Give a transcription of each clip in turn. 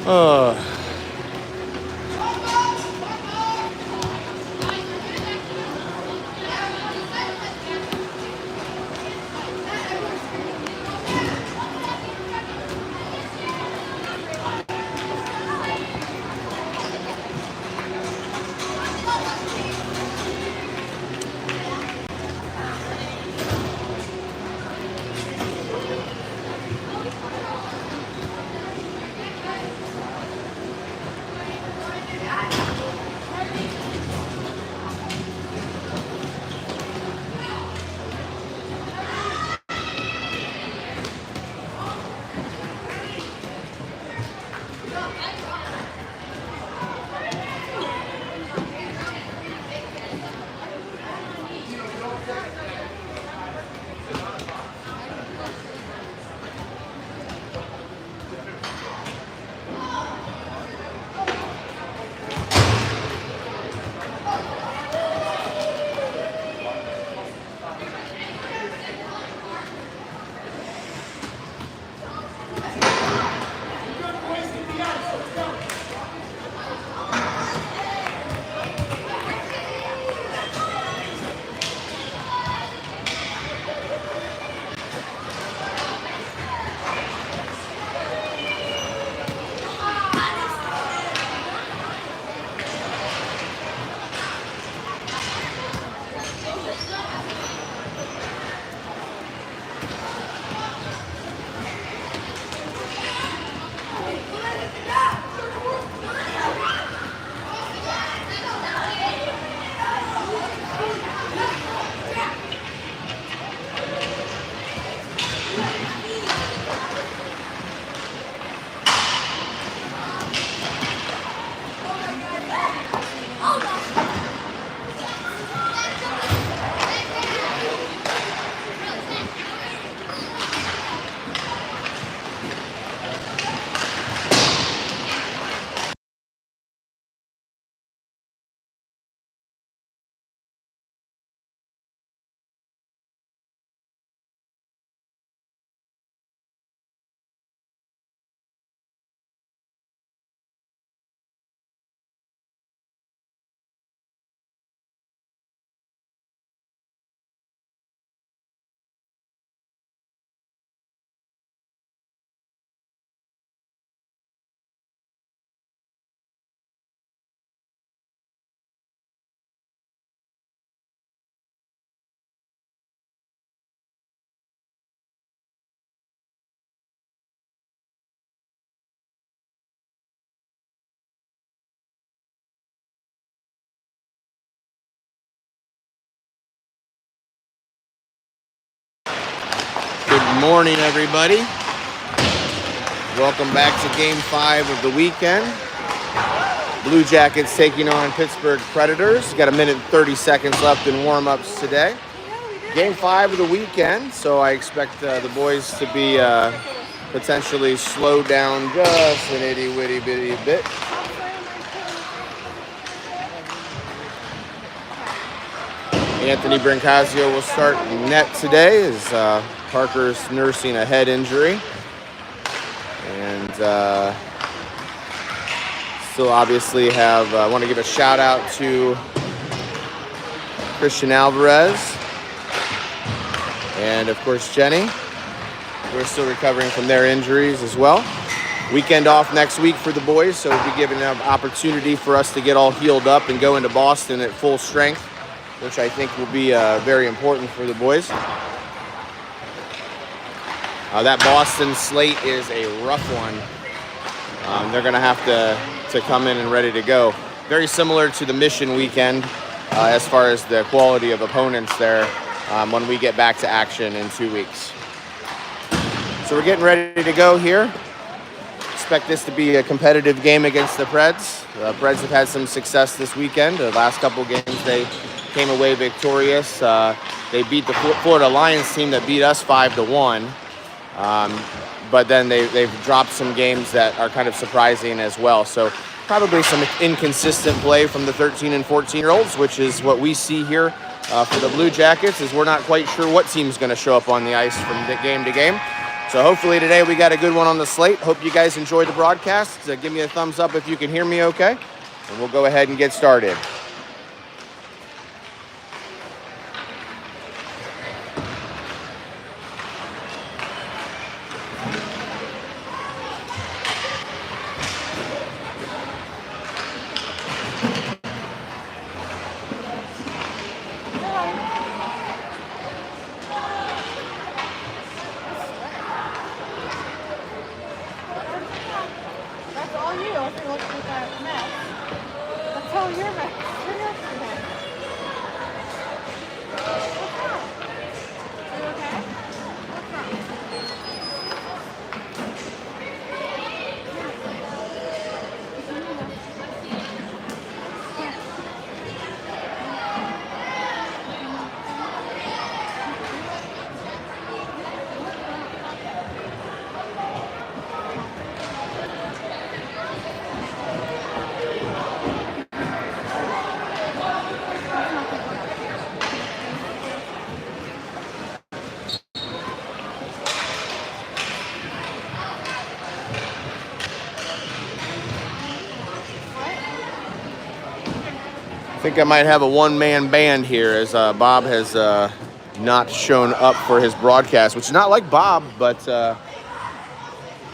Uh, Good morning, everybody. Welcome back to Game 5 of the weekend. Blue Jackets taking on Pittsburgh Predators. Got a minute and 30 seconds left in warm-ups today. Game 5 of the weekend, so I expect the boys to be potentially slowed down just an itty-witty bitty bit. Anthony Brincazio will start net today as Parker's nursing a head injury. And still obviously have, I want to give a shout out to Christian Alvarez and of course Jenny. We're still recovering from their injuries as well. Weekend off next week for the boys, so we'll be given an opportunity for us to get all healed up and go into Boston at full strength, which I think will be very important for the boys. That Boston slate is a rough one. They're going to have to come in and ready to go. Very similar to the Mission weekend as far as the quality of opponents there when we get back to action in 2 weeks. So we're getting ready to go here. Expect this to be a competitive game against the Preds. The Preds have had some success this weekend. The last couple games they came away victorious. They beat the Florida Lions team that beat us 5-1. But then they've dropped some games that are kind of surprising as well. So probably some inconsistent play from the 13 and 14-year-olds, which is what we see here for the Blue Jackets, is we're not quite sure what team's going to show up on the ice from game to game. So hopefully today we got a good one on the slate. Hope you guys enjoyed the broadcast. Give me a thumbs up if you can hear me okay. And we'll go ahead and get started. I think I might have a one-man band here as Bob has not shown up for his broadcast, which is not like Bob, but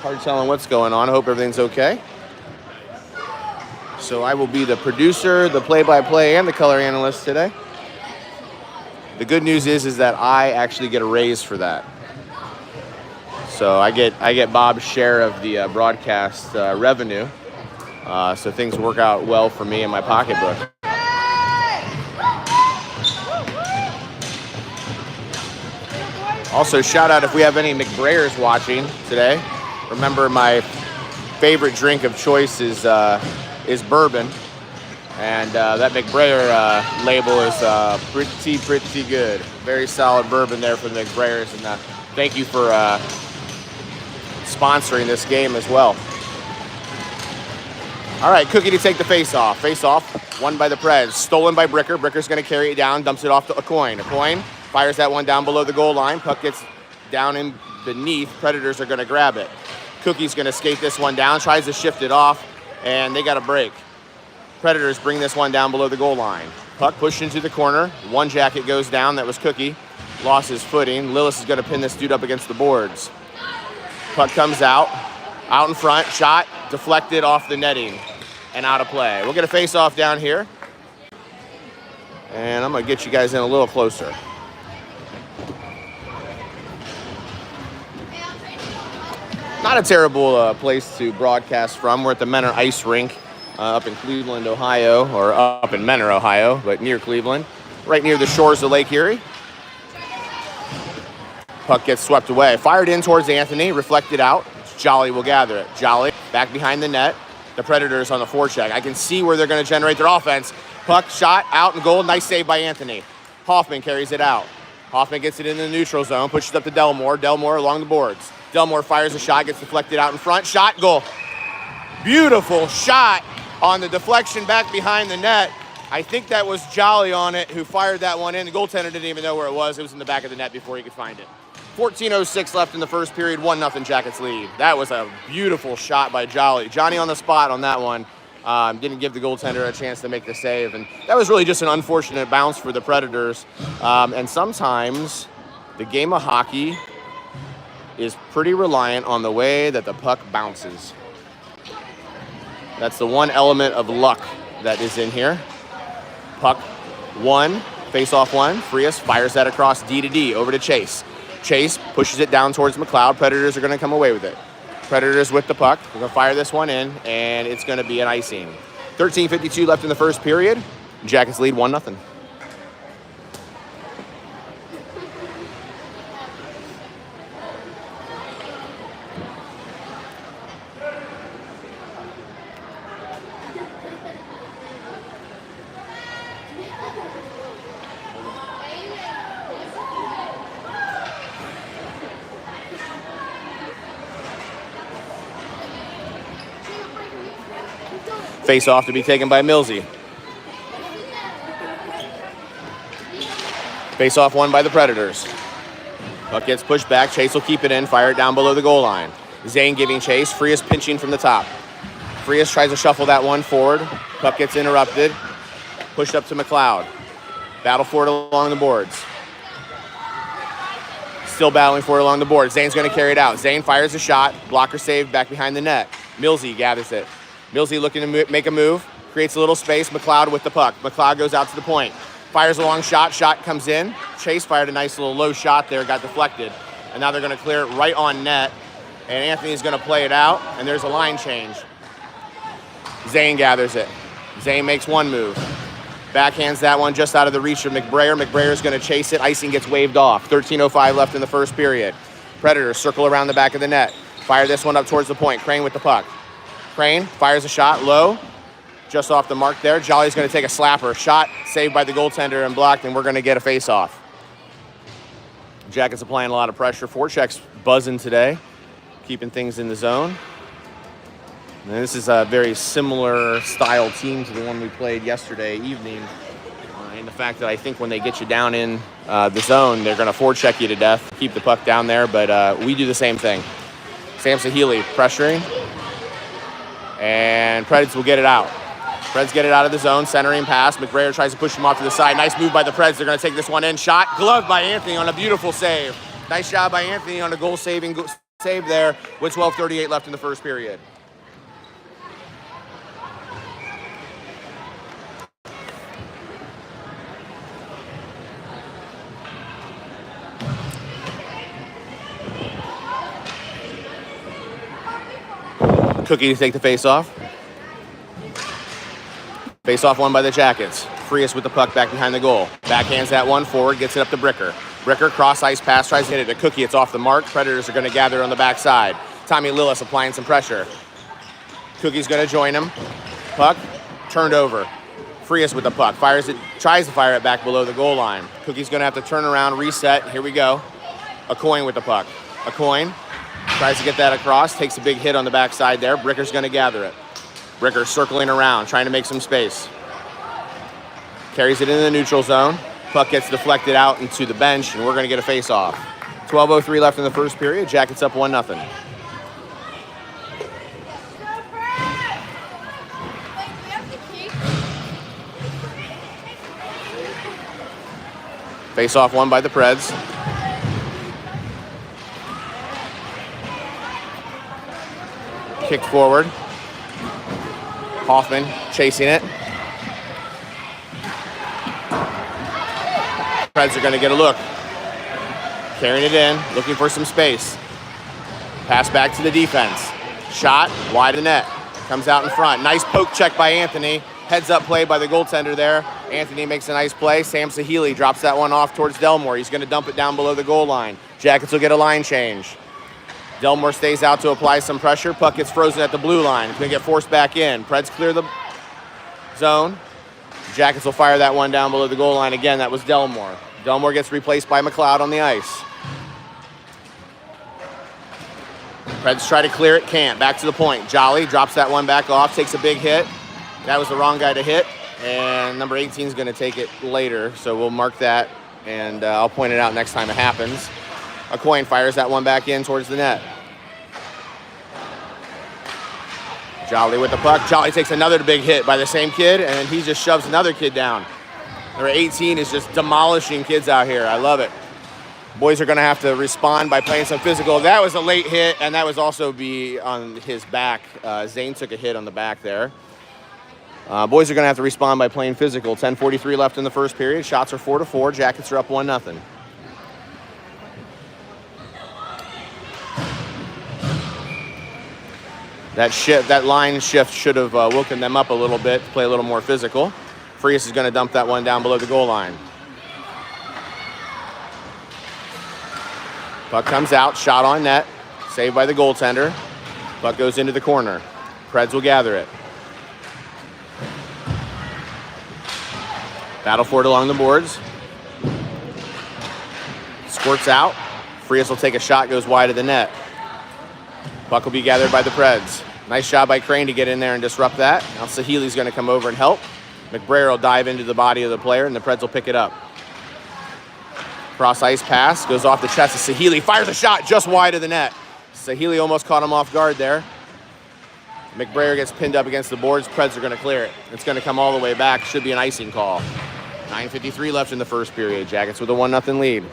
hard telling what's going on. I hope everything's okay. So I will be the producer, the play-by-play, and the color analyst today. The good news is that I actually get a raise for that. So I get Bob's share of the broadcast revenue. So things work out well for me in my pocketbook. Also, shout out if we have any McBrayers watching today. Remember, my favorite drink of choice is bourbon, and that McBrayer label is pretty good. Very solid bourbon there for the McBrayers, and thank you for sponsoring this game as well. All right, Cookie to take the face-off. Face-off, won by the Preds. Stolen by Bricker. Bricker's going to carry it down, dumps it off to Acoin. Acoin fires that one down below the goal line. Puck gets down in beneath. Predators are going to grab it. Cookie's going to skate this one down, tries to shift it off, and they got a break. Predators bring this one down below the goal line. Puck pushed into the corner. One jacket goes down. That was Cookie. Lost his footing. Lillis is going to pin this dude up against the boards. Puck comes out in front. Shot deflected off the netting and out of play. We'll get a face-off down here. And I'm going to get you guys in a little closer. Not a terrible place to broadcast from. We're at the Menor Ice Rink up in Cleveland, Ohio, or up in Menor, Ohio, but near Cleveland, right near the shores of Lake Erie. Puck gets swept away. Fired in towards Anthony, reflected out. Jolly will gather it. Jolly back behind the net. The Predators on the forecheck. I can see where they're going to generate their offense. Puck shot out and goal. Nice save by Anthony. Hoffman carries it out. Hoffman gets it in the neutral zone, pushes it up to Delmore. Delmore along the boards. Delmore fires a shot, gets deflected out in front. Shot, goal. Beautiful shot on the deflection back behind the net. I think that was Jolly on it who fired that one in. The goaltender didn't even know where it was. It was in the back of the net before he could find it. 14:06 left in the first period, 1-0 Jackets lead. That was a beautiful shot by Jolly. Johnny on the spot on that one. Didn't give the goaltender a chance to make the save. And that was really just an unfortunate bounce for the Predators. And sometimes the game of hockey is pretty reliant on the way that the puck bounces. That's the one element of luck that is in here. Puck one, face-off one. Frias fires that across D to D over to Chase. Chase pushes it down towards McLeod. Predators are going to come away with it. Predators with the puck. We're going to fire this one in, and it's going to be an icing. 13:52 left in the first period. Jackets lead 1-0. Face off to be taken by Millsy. Face off won by the Predators. Puck gets pushed back. Chase will keep it in, fire it down below the goal line. Zane giving chase. Frias pinching from the top. Frias tries to shuffle that one forward. Puck gets interrupted. Pushed up to McLeod. Battle for it along the boards. Still battling for it along the board. Zane's going to carry it out. Zane fires a shot. Blocker saved back behind the net. Millsy gathers it. Millsy looking to make a move. Creates a little space. McLeod with the puck. McLeod goes out to the point. Fires a long shot. Shot comes in. Chase fired a nice little low shot there. Got deflected. And now they're going to clear it right on net. And Anthony's going to play it out. And there's a line change. Zane gathers it. Zane makes one move. Backhands that one just out of the reach of McBrayer. McBrayer's going to chase it. Icing gets waved off. 13:05 left in the first period. Predators circle around the back of the net. Fire this one up towards the point. Crane with the puck. Crane fires a shot low. Just off the mark there. Jolly's going to take a slapper. Shot saved by the goaltender and blocked, and we're going to get a face-off. Jackets applying a lot of pressure. Forecheck's buzzing today, keeping things in the zone. And this is a very similar style team to the one we played yesterday evening. In the fact that I think when they get you down in the zone, they're going to forecheck you to death, keep the puck down there, but we do the same thing. Sam Sahili pressuring, and Preds will get it out. Preds get it out of the zone, centering pass. McBrayer tries to push him off to the side. Nice move by the Preds. They're going to take this one in. Shot, gloved by Anthony on a beautiful save. Nice job by Anthony on a goal-saving save there with 12:38 left in the first period. Cookie to take the face-off. Face-off won by the Jackets. Frias with the puck back behind the goal. Backhands that one forward, gets it up to Bricker. Bricker, cross-ice pass, tries to hit it to Cookie. It's off the mark. Predators are going to gather on the backside. Tommy Lillis applying some pressure. Cookie's going to join him. Puck turned over. Frias with the puck. Fires it, tries to fire it back below the goal line. Cookie's going to have to turn around, reset. Here we go. A coin with the puck. A coin. Tries to get that across, takes a big hit on the backside there. Bricker's going to gather it. Bricker circling around, trying to make some space. Carries it into the neutral zone. Puck gets deflected out into the bench, and we're going to get a face-off. 12:03 left in the first period. Jackets up 1-0. Face-off won by the Preds. Kick forward. Hoffman chasing it. Preds are going to get a look. Carrying it in, looking for some space. Pass back to the defense. Shot, wide of the net. Comes out in front. Nice poke check by Anthony. Heads up play by the goaltender there. Anthony makes a nice play. Sam Sahili drops that one off towards Delmore. He's going to dump it down below the goal line. Jackets will get a line change. Delmore stays out to apply some pressure. Puck gets frozen at the blue line. It's going to get forced back in. Preds clear the zone. Jackets will fire that one down below the goal line again. That was Delmore. Delmore gets replaced by McLeod on the ice. Preds try to clear it, can't. Back to the point. Jolly drops that one back off, takes a big hit. That was the wrong guy to hit. And number 18 is going to take it later, so we'll mark that, and I'll point it out next time it happens. A coin fires that one back in towards the net. Jolly with the puck. Jolly takes another big hit by the same kid, and he just shoves another kid down. Number 18 is just demolishing kids out here. I love it. Boys are going to have to respond by playing some physical. That was a late hit, and that was also be on his back. Zane took a hit on the back there. Boys are going to have to respond by playing physical. 10:43 left in the first period. Shots are 4-4. Jackets are up 1-0. That line shift should have woken them up a little bit to play a little more physical. Frias is going to dump that one down below the goal line. Puck comes out, shot on net, saved by the goaltender. Puck goes into the corner. Preds will gather it. Battle for it along the boards. Squirts out. Frias will take a shot, goes wide of the net. Puck will be gathered by the Preds. Nice job by Crane to get in there and disrupt that. Now Sahili's going to come over and help. McBrayer will dive into the body of the player, and the Preds will pick it up. Cross ice pass, goes off the chest of Sahili, fires a shot just wide of the net. Sahili almost caught him off guard there. McBrayer gets pinned up against the boards. Preds are going to clear it. It's going to come all the way back. Should be an icing call. 9:53 left in the first period. Jackets with a 1-0 lead.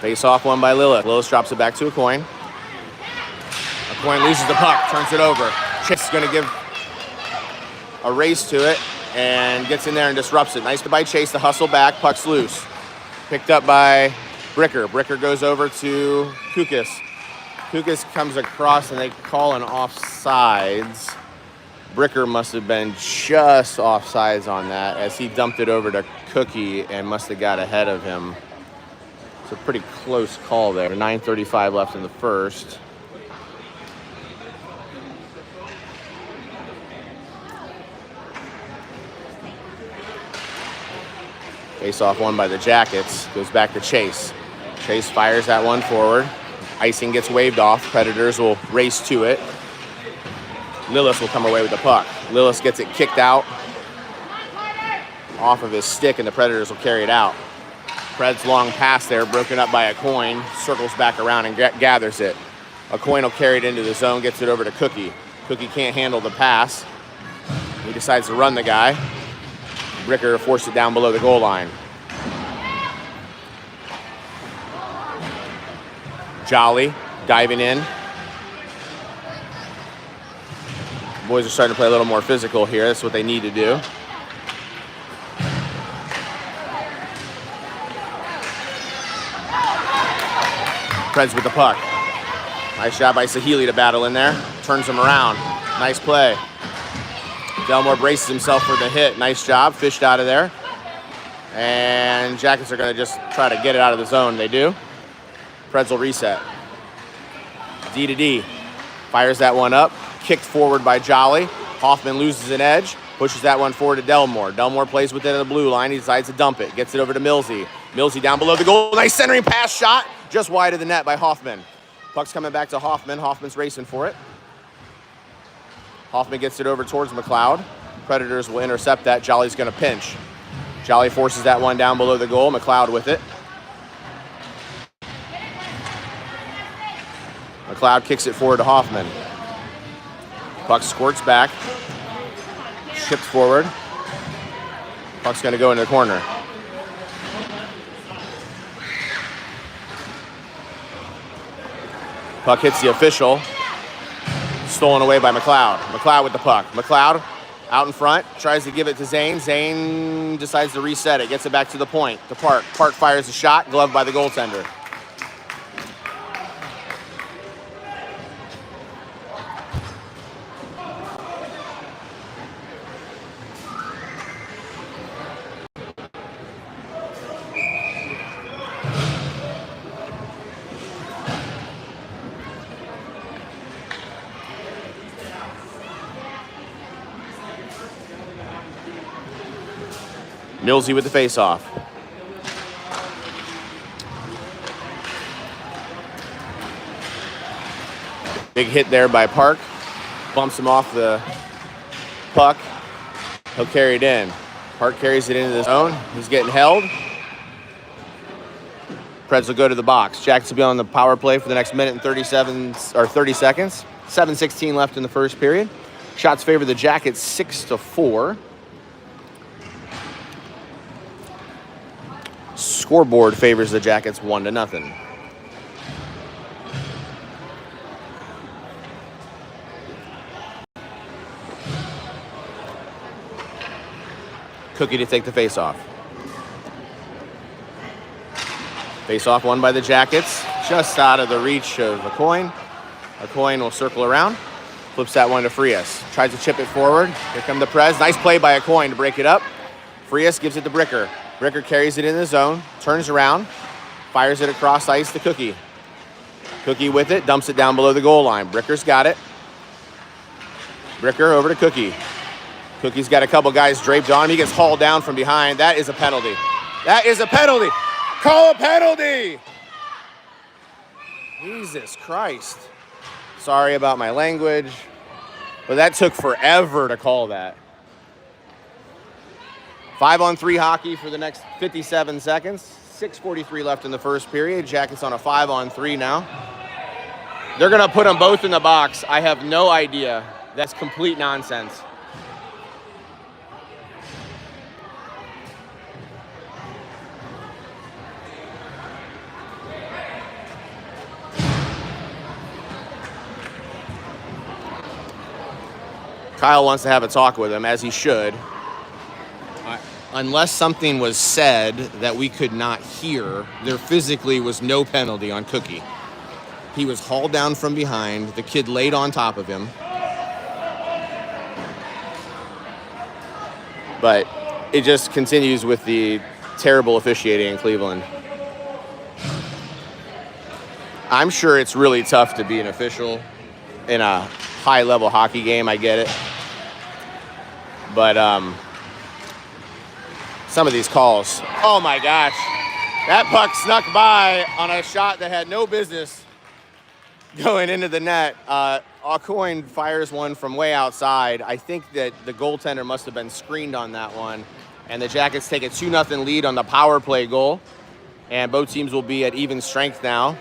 Face off one by Lillis. Lillis drops it back to Aucoin. Aucoin loses the puck, turns it over. Chase is going to give a race to it and gets in there and disrupts it. Nice by Chase to hustle back. Puck's loose. Picked up by Bricker. Bricker goes over to Kukas. Kukas comes across and they call an offsides. Bricker must have been just offsides on that as he dumped it over to Cookie and must have got ahead of him. It's a pretty close call there. 9:35 left in the first. Face off one by the Jackets. Goes back to Chase. Chase fires that one forward. Icing gets waved off. Predators will race to it. Lillis will come away with the puck. Lillis gets it kicked out off of his stick, and the Predators will carry it out. Pred's long pass there, broken up by Aucoin, circles back around and gathers it. Aucoin will carry it into the zone, gets it over to Cookie. Cookie can't handle the pass. He decides to run the guy. Bricker forced it down below the goal line. Jolly diving in. Boys are starting to play a little more physical here. That's what they need to do. Preds with the puck. Nice job by Sahili to battle in there. Turns him around. Nice play. Delmore braces himself for the hit. Nice job. Fished out of there. And Jackets are going to just try to get it out of the zone. They do. Preds will reset. D to D. Fires that one up. Kicked forward by Jolly. Hoffman loses an edge. Pushes that one forward to Delmore. Delmore plays within the blue line. He decides to dump it. Gets it over to Millsy. Millsy down below the goal. Nice centering pass shot. Just wide of the net by Hoffman. Puck's coming back to Hoffman. Hoffman's racing for it. Hoffman gets it over towards McLeod. Predators will intercept that. Jolly's going to pinch. Jolly forces that one down below the goal. McLeod with it. McLeod kicks it forward to Hoffman. Puck squirts back. Shipped forward. Puck's going to go into the corner. Puck hits the official. Stolen away by McLeod. McLeod with the puck. McLeod out in front. Tries to give it to Zane. Zane decides to reset it. Gets it back to the point. To Park. Park fires a shot. Gloved by the goaltender. Millsy with the face-off. Big hit there by Park. Bumps him off the puck. He'll carry it in. Park carries it into the zone. He's getting held. Preds will go to the box. Jackets will be on the power play for the next minute and 30 seconds. 7:16 left in the first period. Shots favor the Jackets 6-4. Scoreboard favors the Jackets 1-0. Cookie to take the face-off. Face-off won by the Jackets. Just out of the reach of Aucoin. Aucoin will circle around. Flips that one to Frias. Tries to chip it forward. Here come the Prez. Nice play by Aucoin to break it up. Frias gives it to Bricker. Bricker carries it in the zone, turns around, fires it across ice to Cookie. Cookie with it, dumps it down below the goal line. Bricker's got it. Bricker over to Cookie. Cookie's got a couple guys draped on him. He gets hauled down from behind. That is a penalty. That is a penalty. Call a penalty. Jesus Christ. Sorry about my language, but that took forever to call that. 5-on-3 hockey for the next 57 seconds. 6:43 left in the first period. Jackets on a 5-on-3 now. They're going to put them both in the box. I have no idea. That's complete nonsense. Kyle wants to have a talk with him, as he should. Unless something was said that we could not hear, there physically was no penalty on Cookie. He was hauled down from behind. The kid laid on top of him. But it just continues with the terrible officiating in Cleveland. I'm sure it's really tough to be an official in a high-level hockey game. I get it. But some of these calls, oh my gosh. That puck snuck by on a shot that had no business going into the net. Aucoin fires one from way outside. I think that the goaltender must have been screened on that one. And the Jackets take a 2-0 lead on the power play goal. And both teams will be at even strength now.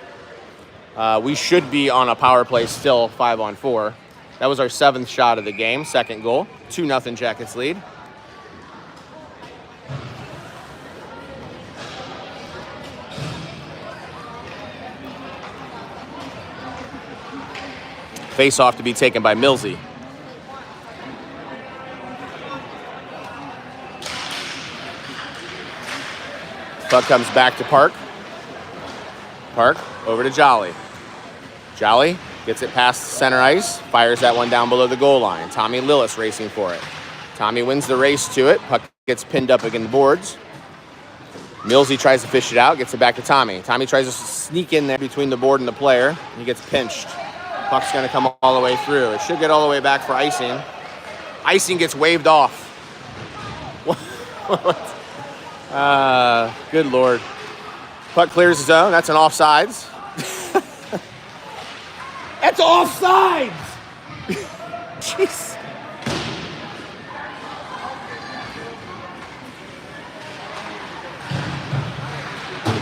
We should be on a power play still, 5-on-4. That was our 7th shot of the game, second goal. 2-0 Jackets lead. Face off to be taken by Millsy. Puck comes back to Park. Park over to Jolly. Jolly gets it past center ice, fires that one down below the goal line. Tommy Lillis racing for it. Tommy wins the race to it. Puck gets pinned up against the boards. Millsy tries to fish it out, gets it back to Tommy. Tommy tries to sneak in there between the board and the player. He gets pinched. Puck's going to come all the way through. It should get all the way back for icing. Icing gets waved off. Good Lord. Puck clears the zone. That's an offsides. That's offsides! Jeez.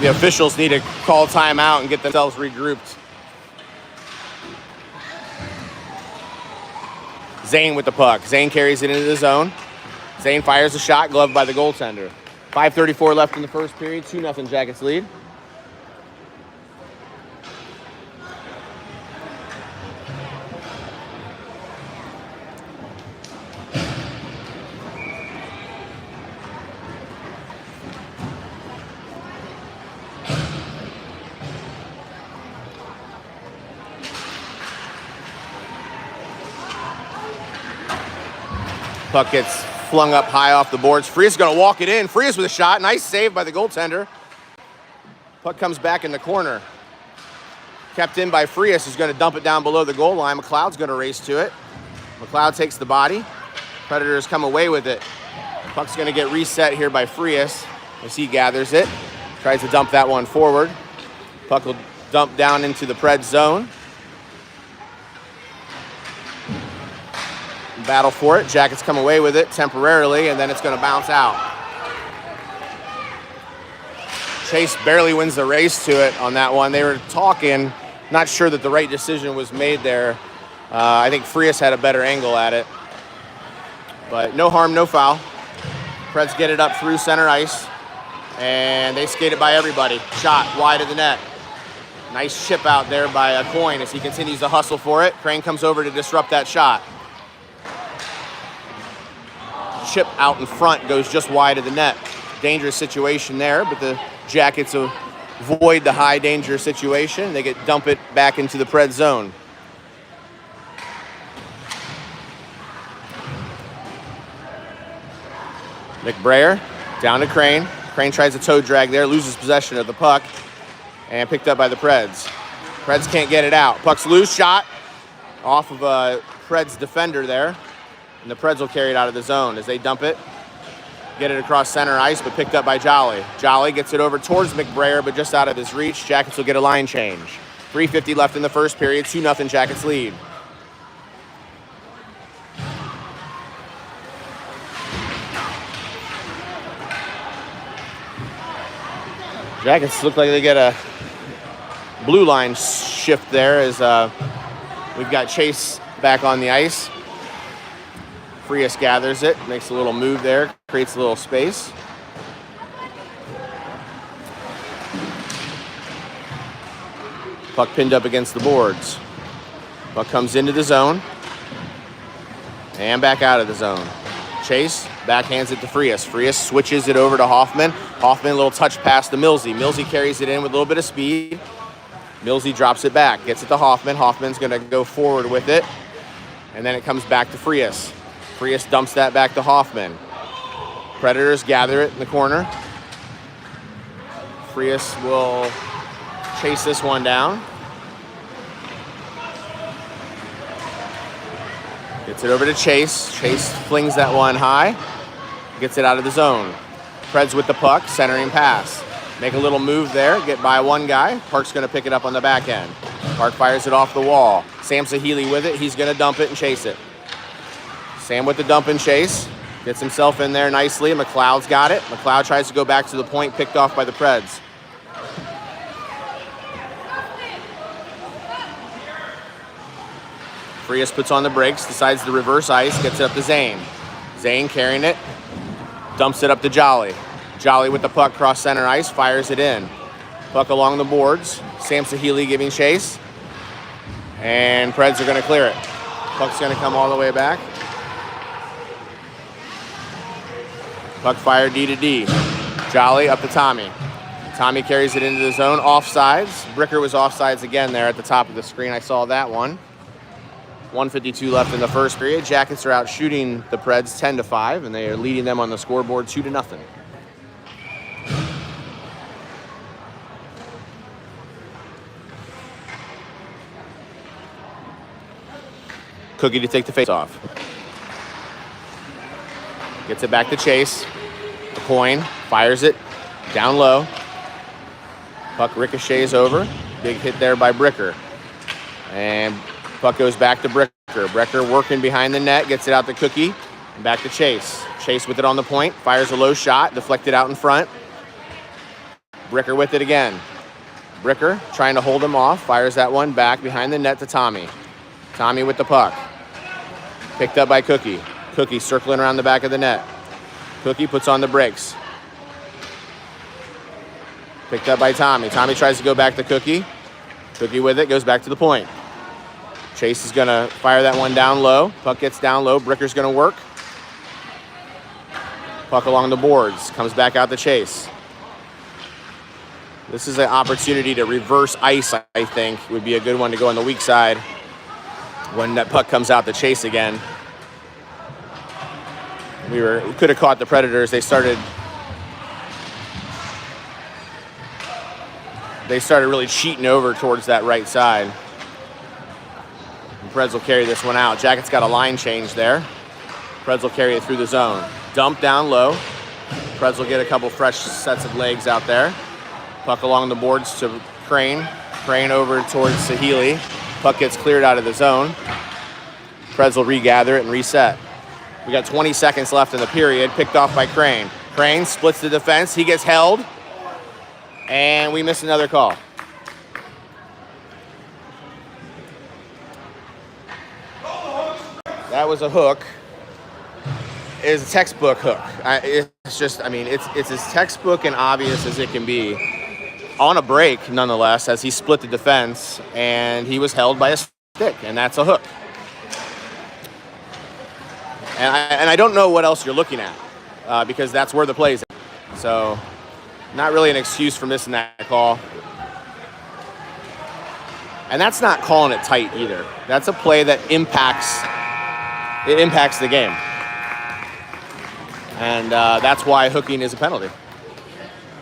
The officials need to call timeout and get themselves regrouped. Zane with the puck. Zane carries it into the zone. Zane fires a shot, gloved by the goaltender. 5:34 left in the first period. 2-0 Jackets lead. Puck gets flung up high off the boards. Frias going to walk it in. Frias with a shot. Nice save by the goaltender. Puck comes back in the corner. Kept in by Frias, who's going to dump it down below the goal line. McLeod's going to race to it. McLeod takes the body. Predators come away with it. Puck's going to get reset here by Frias as he gathers it. Tries to dump that one forward. Puck will dump down into the Pred zone. Battle for it. Jackets come away with it temporarily, and then it's going to bounce out. Chase barely wins the race to it on that one. They were talking, not sure that the right decision was made there. I think Frias had a better angle at it. But no harm, no foul. Preds get it up through center ice, and they skate it by everybody. Shot wide of the net. Nice chip out there by Aucoin as he continues to hustle for it. Crane comes over to disrupt that shot. Chip out in front goes just wide of the net. Dangerous situation there, but the Jackets avoid the high danger situation. They dump it back into the Pred zone. McBrayer down to Crane. Crane tries a toe drag there, loses possession of the puck, and picked up by the Preds. Preds can't get it out. Puck's loose, shot off of a Preds defender there, and the Preds will carry it out of the zone as they dump it. Get it across center ice, but picked up by Jolly. Jolly gets it over towards McBrayer, but just out of his reach. Jackets will get a line change. 3:50 left in the first period, 2-0 Jackets lead. Jackets look like they get a blue line shift there as we've got Chase back on the ice. Frias gathers it, makes a little move there, creates a little space. Puck pinned up against the boards. Puck comes into the zone and back out of the zone. Chase backhands it to Frias. Frias switches it over to Hoffman. Hoffman, a little touch pass to Millsy. Millsy carries it in with a little bit of speed. Millsy drops it back, gets it to Hoffman. Hoffman's going to go forward with it, and then it comes back to Frias. Frias dumps that back to Hoffman. Predators gather it in the corner. Frias will chase this one down. Gets it over to Chase. Chase flings that one high. Gets it out of the zone. Preds with the puck, centering pass. Make a little move there, get by one guy. Park's going to pick it up on the back end. Park fires it off the wall. Sam Sahili with it. He's going to dump it and chase it. Sam with the dump and chase. Gets himself in there nicely. McLeod's got it. McLeod tries to go back to the point, picked off by the Preds. Frias puts on the brakes, decides to reverse ice, gets it up to Zane. Zane carrying it, dumps it up to Jolly. Jolly with the puck cross center ice, fires it in. Puck along the boards. Sam Sahili giving chase. And Preds are going to clear it. Puck's going to come all the way back. Puck fired D to D. Jolly up to Tommy. Tommy carries it into the zone. Offsides. Bricker was offsides again there at the top of the screen. I saw that one. 1:52 left in the first period. Jackets are out shooting the Preds 10-5, and they are leading them on the scoreboard 2-0. Cookie to take the face off. Gets it back to Chase. The coin, fires it down low. Puck ricochets over. Big hit there by Bricker. And puck goes back to Bricker. Bricker working behind the net, gets it out to Cookie, and back to Chase. Chase with it on the point, fires a low shot, deflected out in front. Bricker with it again. Bricker trying to hold him off, fires that one back behind the net to Tommy. Tommy with the puck. Picked up by Cookie. Cookie circling around the back of the net. Cookie puts on the brakes. Picked up by Tommy. Tommy tries to go back to Cookie. Cookie with it, goes back to the point. Chase is going to fire that one down low. Puck gets down low. Bricker's going to work. Puck along the boards. Comes back out to Chase. This is an opportunity to reverse ice, I think. Would be a good one to go on the weak side when that puck comes out to Chase again. We could have caught the Predators. They started really cheating over towards that right side. Preds will carry this one out. Jackets got a line change there. Preds will carry it through the zone. Dump down low. Preds will get a couple fresh sets of legs out there. Puck along the boards to Crane. Crane over towards Sahili. Puck gets cleared out of the zone. Preds will regather it and reset. We got 20 seconds left in the period. Picked off by Crane. Crane splits the defense. He gets held. And we miss another call. That was a hook. It's a textbook hook. It's as textbook and obvious as it can be. On a break, nonetheless, as he split the defense, and he was held by a stick, and that's a hook. And I don't know what else you're looking at, because that's where the play is. So, not really an excuse for missing that call. And that's not calling it tight either. That's a play that impacts the game. And that's why hooking is a penalty.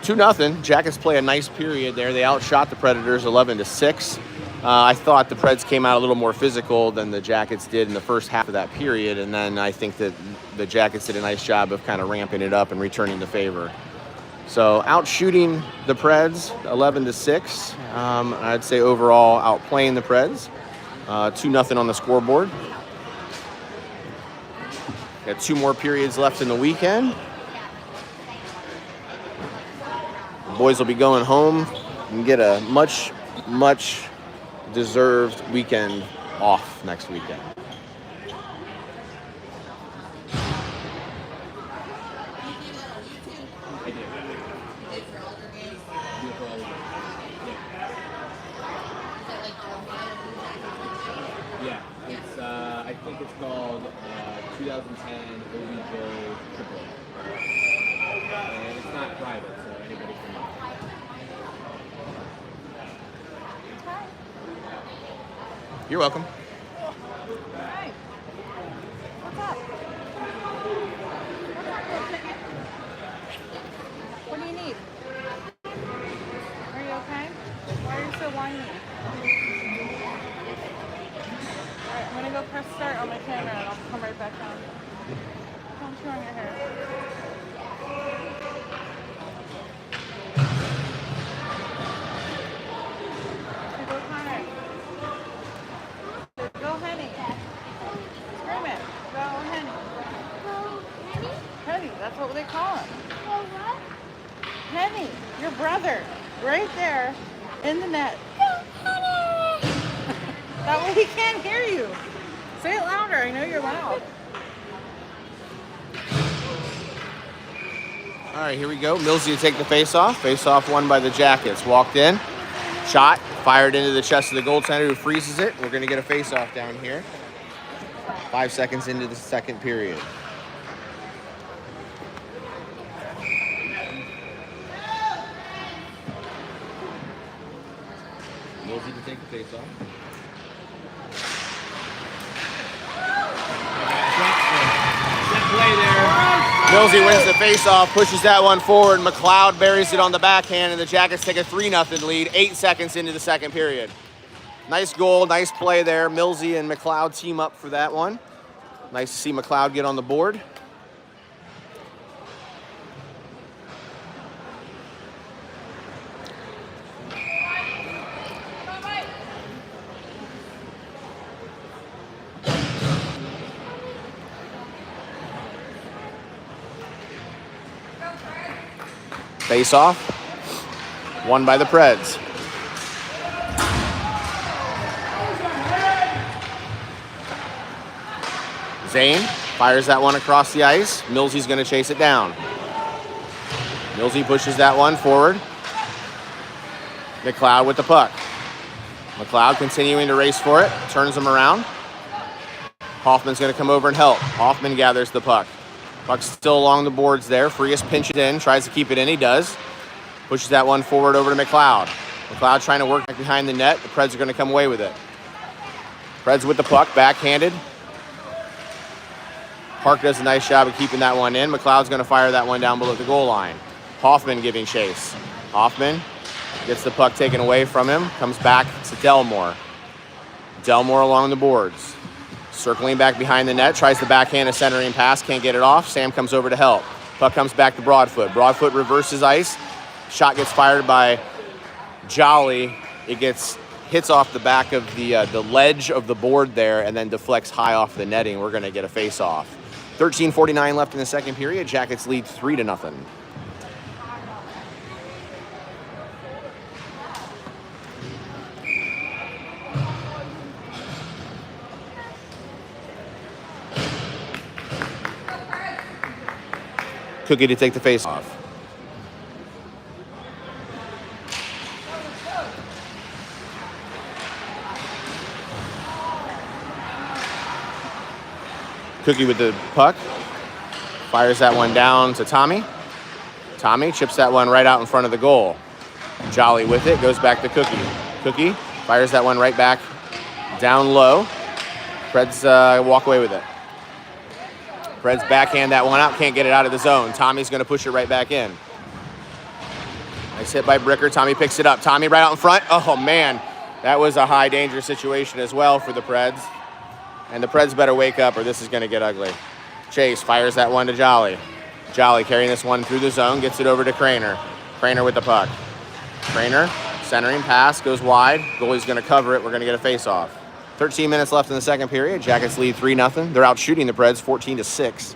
2-0. Jackets play a nice period there. They outshot the Predators 11-6. I thought the Preds came out a little more physical than the Jackets did in the first half of that period, and then I think that the Jackets did a nice job of kind of ramping it up and returning the favor. So out shooting the Preds 11-6. I'd say overall outplaying the Preds 2-0 on the scoreboard. Got 2 more periods left in the weekend. The boys will be going home and get a much deserved weekend off next weekend. Yeah, it's I think it's called 2010 OBJ Triple. And it's not private, so anybody can. You're welcome. Hey. What's up? What do you need? Are you okay? Why are you so whiny? Alright, I'm gonna go press start on my camera and I'll come right back on. Don't chew on your hair. Okay, go Connor. Go Henny. Scream it. Go Henny. Henny, that's what they call him. Henny, your brother. Right there in the net. That way he can't hear you. Say it louder. I know you're loud. All right, here we go. Millsy to take the face-off. Face-off won by the Jackets. Walked in, shot, fired into the chest of the goaltender who freezes it. We're going to get a face-off down here. 5 seconds into the second period. Millsy to take the face-off. Play there. Millsy wins the face-off, pushes that one forward. McLeod buries it on the backhand, and the Jackets take a 3-0 lead 8 seconds into the second period. Nice goal, nice play there. Millsy and McLeod team up for that one. Nice to see McLeod get on the board. Face-off, won by the Preds. Zane fires that one across the ice. Millsy's going to chase it down. Millsy pushes that one forward. McLeod with the puck. McLeod continuing to race for it, turns him around. Hoffman's going to come over and help. Hoffman gathers the puck. Puck's still along the boards there. Frias pinches in, tries to keep it in. He does. Pushes that one forward over to McLeod. McLeod trying to work back behind the net. The Preds are going to come away with it. Preds with the puck, backhanded. Park does a nice job of keeping that one in. McLeod's going to fire that one down below the goal line. Hoffman giving chase. Hoffman gets the puck taken away from him. Comes back to Delmore. Delmore along the boards. Circling back behind the net, tries to backhand a centering pass, can't get it off. Sam comes over to help. Puck comes back to Broadfoot. Broadfoot reverses ice. Shot gets fired by Jolly. It hits off the back of the ledge of the board there and then deflects high off the netting. We're going to get a face-off. 13:49 left in the second period. Jackets lead 3-0. Cookie to take the face off. Cookie with the puck. Fires that one down to Tommy. Tommy chips that one right out in front of the goal. Jolly with it, goes back to Cookie. Cookie fires that one right back down low. Preds walk away with it. Preds backhand that one out, can't get it out of the zone. Tommy's going to push it right back in. Nice hit by Bricker. Tommy picks it up. Tommy right out in front. Oh, man. That was a high danger situation as well for the Preds. And the Preds better wake up or this is going to get ugly. Chase fires that one to Jolly. Jolly carrying this one through the zone, gets it over to Craner. Craner with the puck. Craner, centering pass, goes wide. Goalie's going to cover it. We're going to get a face-off. 13 minutes left in the second period. Jackets lead 3-0. They're out shooting the Preds 14-6.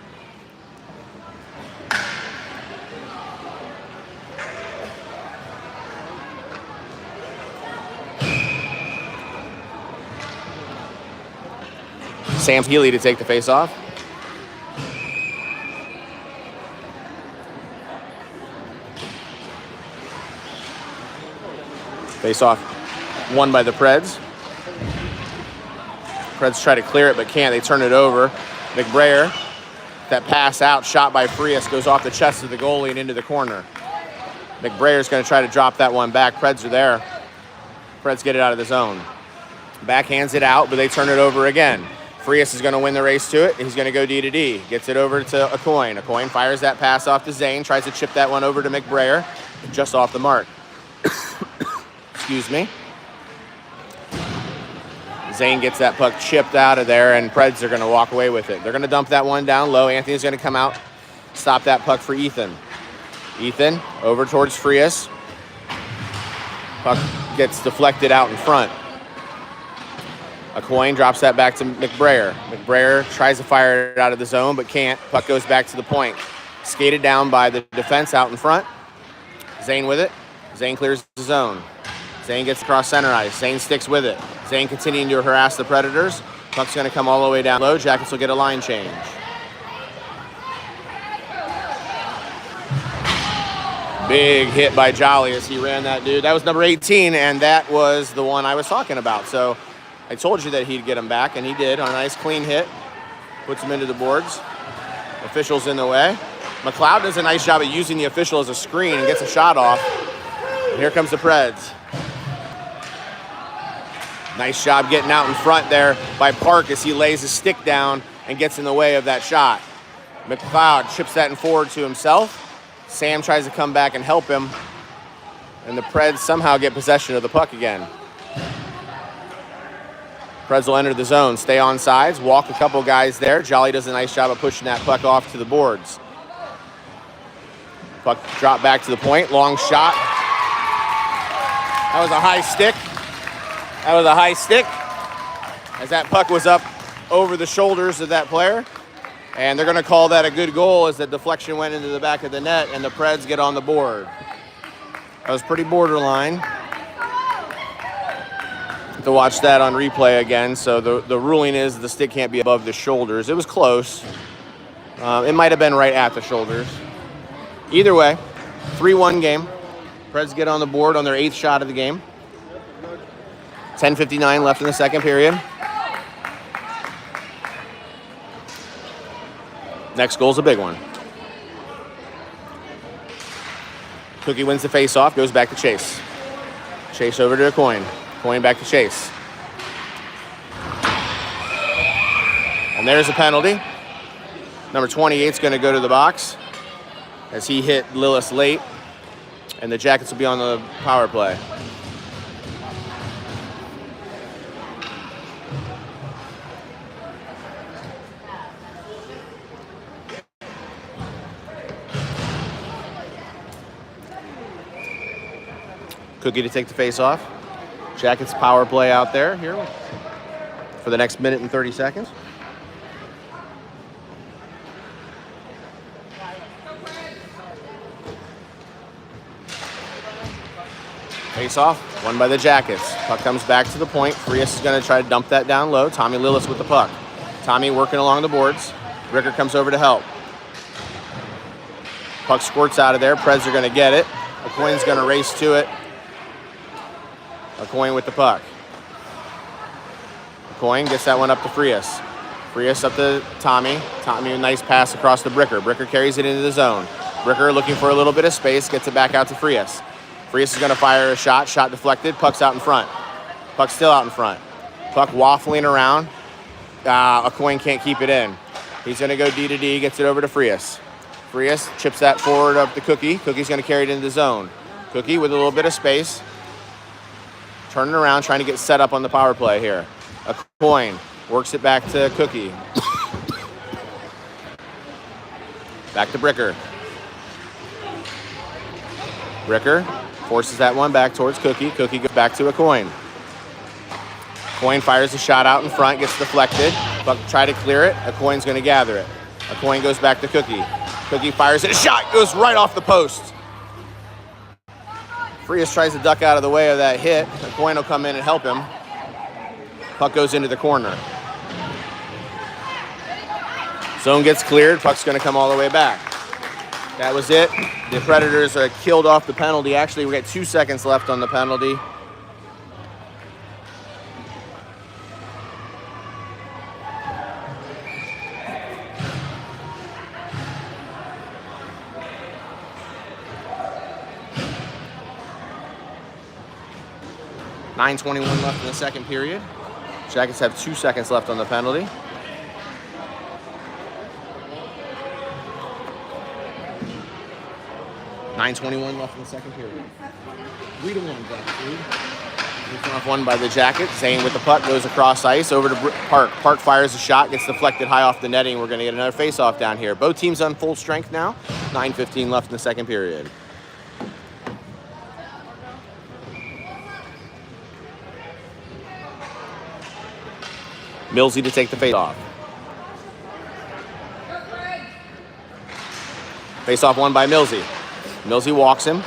Sam Healy to take the face-off. Face-off won by the Preds. Preds try to clear it but can't. They turn it over. McBrayer, that pass out, shot by Frias, goes off the chest of the goalie and into the corner. McBrayer's going to try to drop that one back. Preds are there. Preds get it out of the zone. Backhands it out, but they turn it over again. Frias is going to win the race to it. He's going to go D to D. Gets it over to Acoin. Acoin fires that pass off to Zane. Tries to chip that one over to McBrayer. Just off the mark. Excuse me. Zane gets that puck chipped out of there, and Preds are going to walk away with it. They're going to dump that one down low. Anthony's going to come out, stop that puck for Ethan. Ethan over towards Frias. Puck gets deflected out in front. Acoin drops that back to McBrayer. McBrayer tries to fire it out of the zone, but can't. Puck goes back to the point. Skated down by the defense out in front. Zane with it. Zane clears the zone. Zane gets across center ice. Zane sticks with it. Zane continuing to harass the Predators. Puck's going to come all the way down low. Jackets will get a line change. Big hit by Jolly as he ran that dude. That was number 18, and that was the one I was talking about. So I told you that he'd get him back, and he did on a nice clean hit. Puts him into the boards. Official's in the way. McLeod does a nice job of using the official as a screen and gets a shot off. And here comes the Preds. Nice job getting out in front there by Park as he lays his stick down and gets in the way of that shot. McLeod chips that in forward to himself. Sam tries to come back and help him. And the Preds somehow get possession of the puck again. Preds will enter the zone, stay on sides, walk a couple guys there. Jolly does a nice job of pushing that puck off to the boards. Puck drop back to the point, long shot. That was a high stick. That was a high stick as that puck was up over the shoulders of that player. And they're going to call that a good goal as the deflection went into the back of the net and the Preds get on the board. That was pretty borderline. To watch that on replay again. So the ruling is the stick can't be above the shoulders. It was close. It might have been right at the shoulders. Either way, 3-1 game. Preds get on the board on their 8th shot of the game. 10:59 left in the second period. Next goal's a big one. Cookie wins the face-off, goes back to Chase. Chase over to Acoin. Acoin back to Chase. And there's a penalty. Number 28's going to go to the box as he hit Lillis late. And the Jackets will be on the power play. Cookie to take the face off. Jackets power play out there here for the next minute and 30 seconds. Face off, won by the Jackets. Puck comes back to the point. Frias is going to try to dump that down low. Tommy Lillis with the puck. Tommy working along the boards. Ricker comes over to help. Puck squirts out of there. Preds are going to get it. Acoin's going to race to it. Acoin with the puck. Acoin gets that one up to Frias. Frias up to Tommy. Tommy, a nice pass across to Bricker. Bricker carries it into the zone. Bricker looking for a little bit of space, gets it back out to Frias. Frias is going to fire a shot. Shot deflected. Puck's out in front. Puck's still out in front. Puck waffling around. Acoin can't keep it in. He's going to go D to D, gets it over to Frias. Frias chips that forward up to Cookie. Cookie's going to carry it into the zone. Cookie with a little bit of space. turning around, trying to get set up on the power play here. A coin, works it back to Cookie. Back to Bricker. Bricker forces that one back towards Cookie. Cookie goes back to a coin. Coin fires a shot out in front, gets deflected. Buck try to clear it. A coin's going to gather it. A coin goes back to Cookie. Cookie fires it. A shot goes right off the post. Frias tries to duck out of the way of that hit. A coin will come in and help him. Puck goes into the corner. Zone gets cleared. Puck's going to come all the way back. That was it. The Predators are killed off the penalty. Actually, we got 2 seconds left on the penalty. .9:21 left in the second period. Jackets have 2 seconds left on the penalty. .9:21 left in the second period. 3-1 Jackets lead. Off one by the Jackets. Zane with the puck goes across ice over to Park. Park fires a shot, gets deflected high off the netting. We're going to get another face-off down here. Both teams on full strength now. 9:15 left in the second period. Millsy to take the face-off. Face-off won by Millsy. Millsy walks him.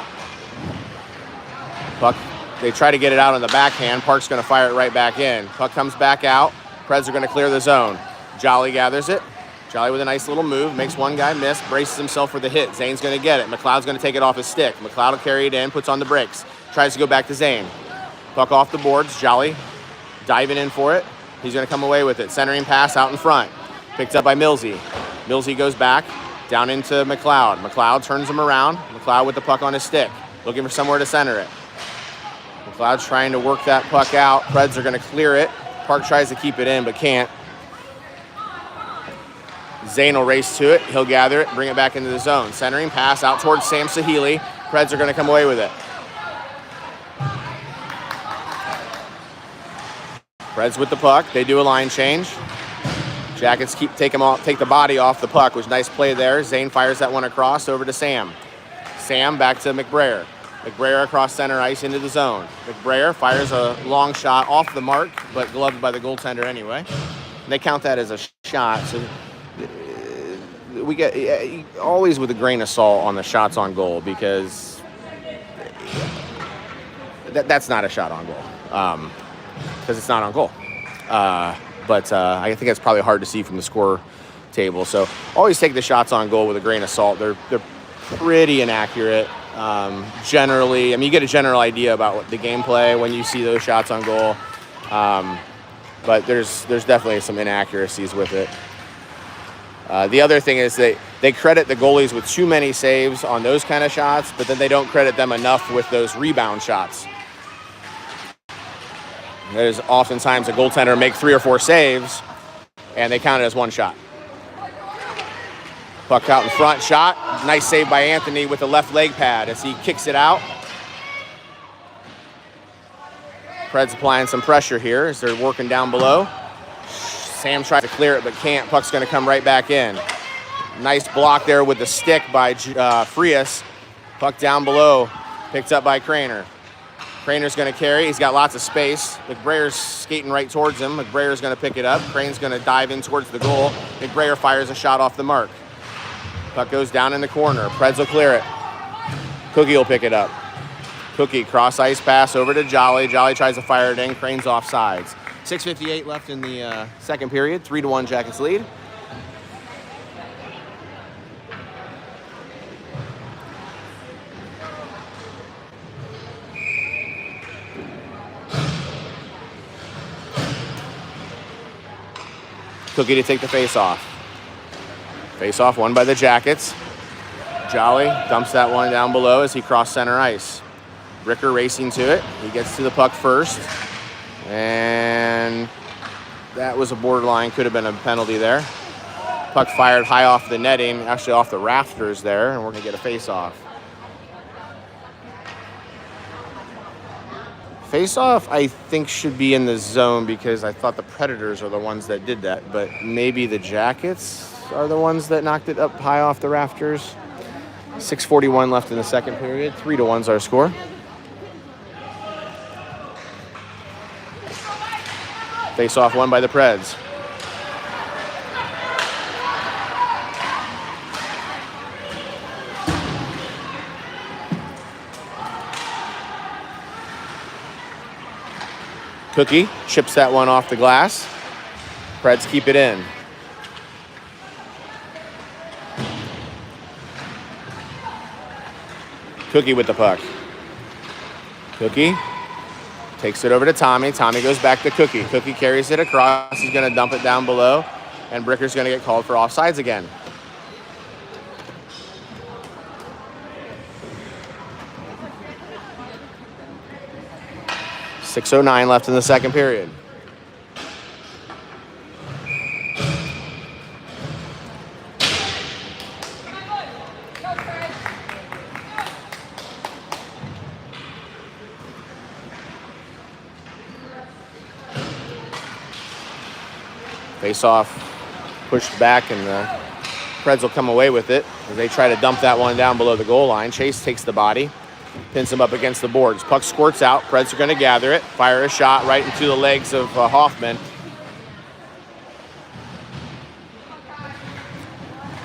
Puck, they try to get it out on the backhand. Park's going to fire it right back in. Puck comes back out. Preds are going to clear the zone. Jolly gathers it. Jolly with a nice little move. Makes one guy miss. Braces himself for the hit. Zane's going to get it. McLeod's going to take it off his stick. McLeod will carry it in. Puts on the brakes. Tries to go back to Zane. Puck off the boards. Jolly diving in for it. He's going to come away with it. Centering pass out in front. Picked up by Millsy. Millsy goes back. Down into McLeod. McLeod turns him around. McLeod with the puck on his stick. Looking for somewhere to center it. McLeod's trying to work that puck out. Preds are going to clear it. Park tries to keep it in, but can't. Zane will race to it. He'll gather it, bring it back into the zone. Centering pass out towards Sam Sahili. Preds are going to come away with it. Preds with the puck. They do a line change. Jackets take the body off the puck, which nice play there. Zane fires that one across over to Sam. Sam back to McBrayer. McBrayer across center ice into the zone. McBrayer fires a long shot off the mark, but gloved by the goaltender anyway. And they count that as a shot. So we get always with a grain of salt on the shots on goal, because that's not a shot on goal, because it's not on goal. But I think that's probably hard to see from the score table. So always take the shots on goal with a grain of salt. They're pretty inaccurate. Generally, I mean, you get a general idea about what the gameplay when you see those shots on goal. But there's definitely some inaccuracies with it. The other thing is that they credit the goalies with too many saves on those kind of shots, but then they don't credit them enough with those rebound shots. There's oftentimes a goaltender make 3 or 4 saves, and they count it as one shot. Puck out in front, shot. Nice save by Anthony with the left leg pad as he kicks it out. Preds applying some pressure here as they're working down below. Sam tries to clear it but can't. Puck's going to come right back in. Nice block there with the stick by Frias. Puck down below, picked up by Craner. Craner's going to carry. He's got lots of space. McBrayer's skating right towards him. McBrayer's going to pick it up. Crane's going to dive in towards the goal. McBrayer fires a shot off the mark. Puck goes down in the corner. Preds will clear it. Cookie will pick it up. Cookie, cross ice pass over to Jolly. Jolly tries to fire it in. Crane's offsides. 6:58 left in the second period. 3-1 Jackets lead. Cookie to take the face-off. Face-off won by the Jackets. Jolly dumps that one down below as he crossed center ice. Ricker racing to it. He gets to the puck first. And that was a borderline. Could have been a penalty there. Puck fired high off the netting, actually off the rafters there, and we're going to get a face-off. Face-off, I think, should be in the zone because I thought the Predators are the ones that did that, but maybe the Jackets are the ones that knocked it up high off the rafters. 6:41 left in the second period. 3-1's our score. Face-off won by the Preds. Cookie chips that one off the glass. Preds keep it in. Cookie with the puck. Cookie takes it over to Tommy. Tommy goes back to Cookie. Cookie carries it across. He's going to dump it down below. And Bricker's going to get called for offsides again. .609 left in the second period. Face off, pushed back, and the Preds will come away with it as they try to dump that one down below the goal line. Chase takes the body, pins him up against the boards. Puck squirts out. Preds are going to gather it, fire a shot right into the legs of Hoffman.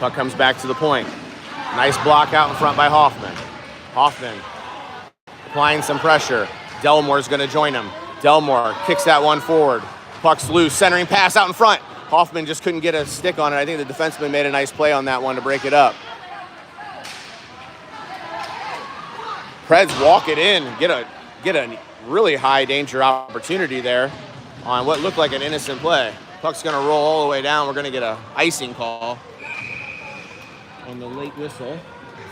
Puck comes back to the point. Nice block out in front by Hoffman. Hoffman applying some pressure. Delmore's going to join him. Delmore kicks that one forward. Puck's loose, centering pass out in front. Hoffman just couldn't get a stick on it. I think the defenseman made a nice play on that one to break it up. Preds walk it in, get a really high danger opportunity there on what looked like an innocent play. Puck's going to roll all the way down. We're going to get an icing call on the late whistle.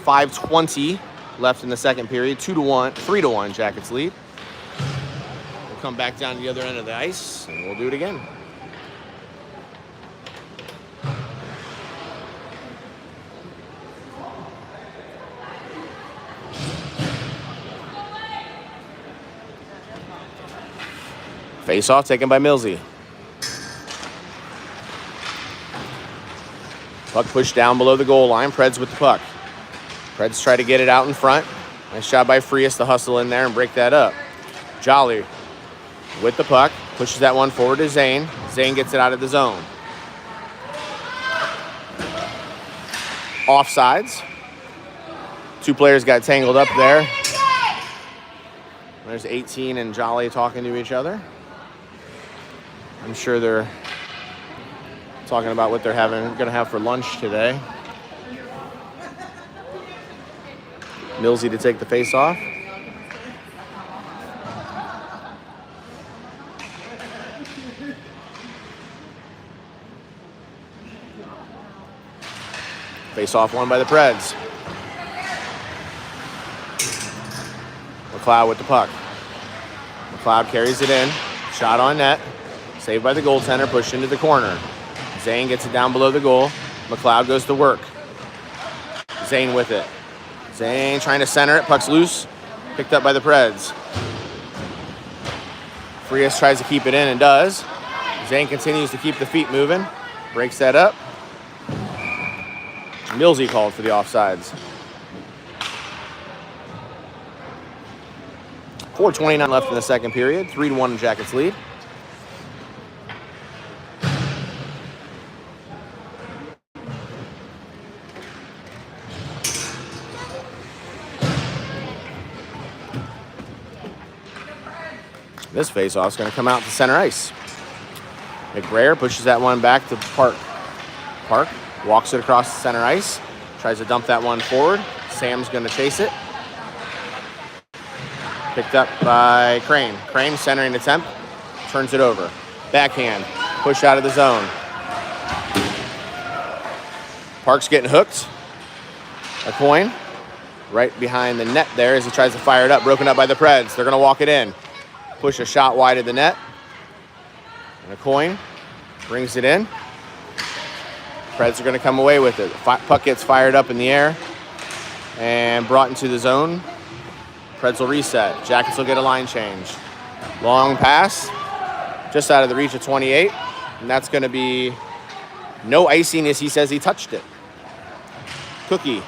5:20 left in the second period. 3-1 Jackets lead. We'll come back down to the other end of the ice and we'll do it again. Face-off taken by Millsy. Puck pushed down below the goal line. Preds with the puck. Preds try to get it out in front. Nice job by Frias to hustle in there and break that up. Jolly with the puck. Pushes that one forward to Zane. Zane gets it out of the zone. Offsides. Two players got tangled up there. There's 18 and Jolly talking to each other. I'm sure they're talking about what they're going to have for lunch today. Millsy to take the face off. Face off won by the Preds. McLeod with the puck. McLeod carries it in. Shot on net. Saved by the goaltender, pushed into the corner. Zane gets it down below the goal. McLeod goes to work. Zane with it. Zane trying to center it. Puck's loose. Picked up by the Preds. Frias tries to keep it in and does. Zane continues to keep the feet moving. Breaks that up. Millsy called for the offsides. 4:29 left in the second period. 3-1 Jackets lead. This face-off is going to come out to center ice. McBrayer pushes that one back to Park. Park walks it across the center ice. Tries to dump that one forward. Sam's going to chase it. Picked up by Crane. Crane centering attempt. Turns it over. Backhand. Push out of the zone. Park's getting hooked. A coin. Right behind the net there as he tries to fire it up. Broken up by the Preds. They're going to walk it in. Push a shot wide of the net. And a coin. Brings it in. Preds are going to come away with it. Puck gets fired up in the air and brought into the zone. Preds will reset. Jackets will get a line change. Long pass, just out of the reach of 28. And that's going to be no icing as he says he touched it. Cookie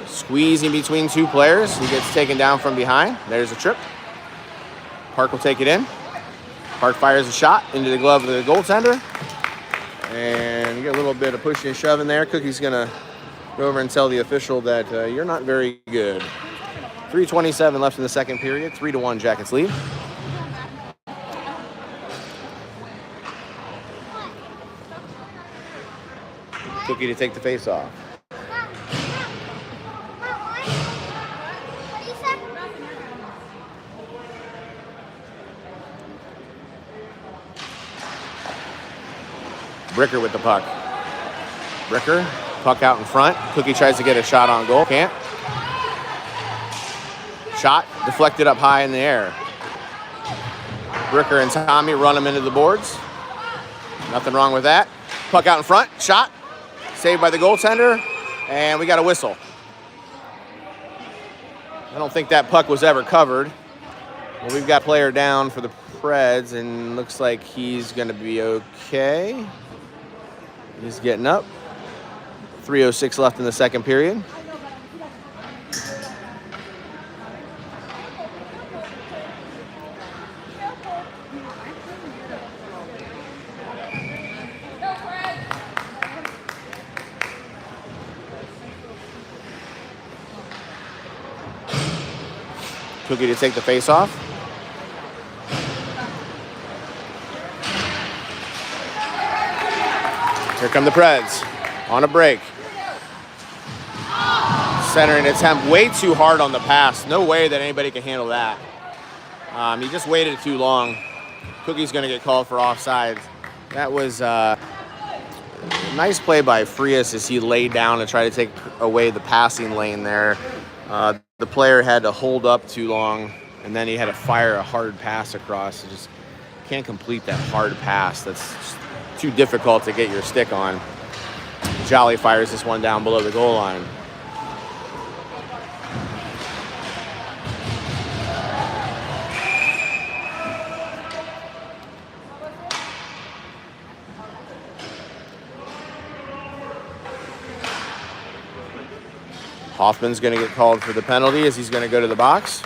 squeezing between two players. He gets taken down from behind. There's a trip. Park will take it in. Park fires a shot into the glove of the goaltender. And you get a little bit of pushing and shoving there. Cookie's going to go over and tell the official that you're not very good. 3:27 left in the second period. 3-1 Jackets lead. Cookie to take the face off. Bricker with the puck. Bricker, puck out in front. Cookie tries to get a shot on goal. Can't. Shot deflected up high in the air. Bricker and Tommy run him into the boards. Nothing wrong with that. Puck out in front. Shot. Saved by the goaltender. And we got a whistle. I don't think that puck was ever covered. Well, we've got player down for the Preds, and looks like he's going to be okay. He's getting up. 3:06 left in the second period. Cookie to take the face off. Here come the Preds on a break. Centering attempt way too hard on the pass. No way that anybody can handle that. He just waited too long. Cookie's going to get called for offside. That was a nice play by Frias as he laid down to try to take away the passing lane there. The player had to hold up too long, and then he had to fire a hard pass across. You just can't complete that hard pass. That's just too difficult to get your stick on. Jolly fires this one down below the goal line. Hoffman's going to get called for the penalty as he's going to go to the box.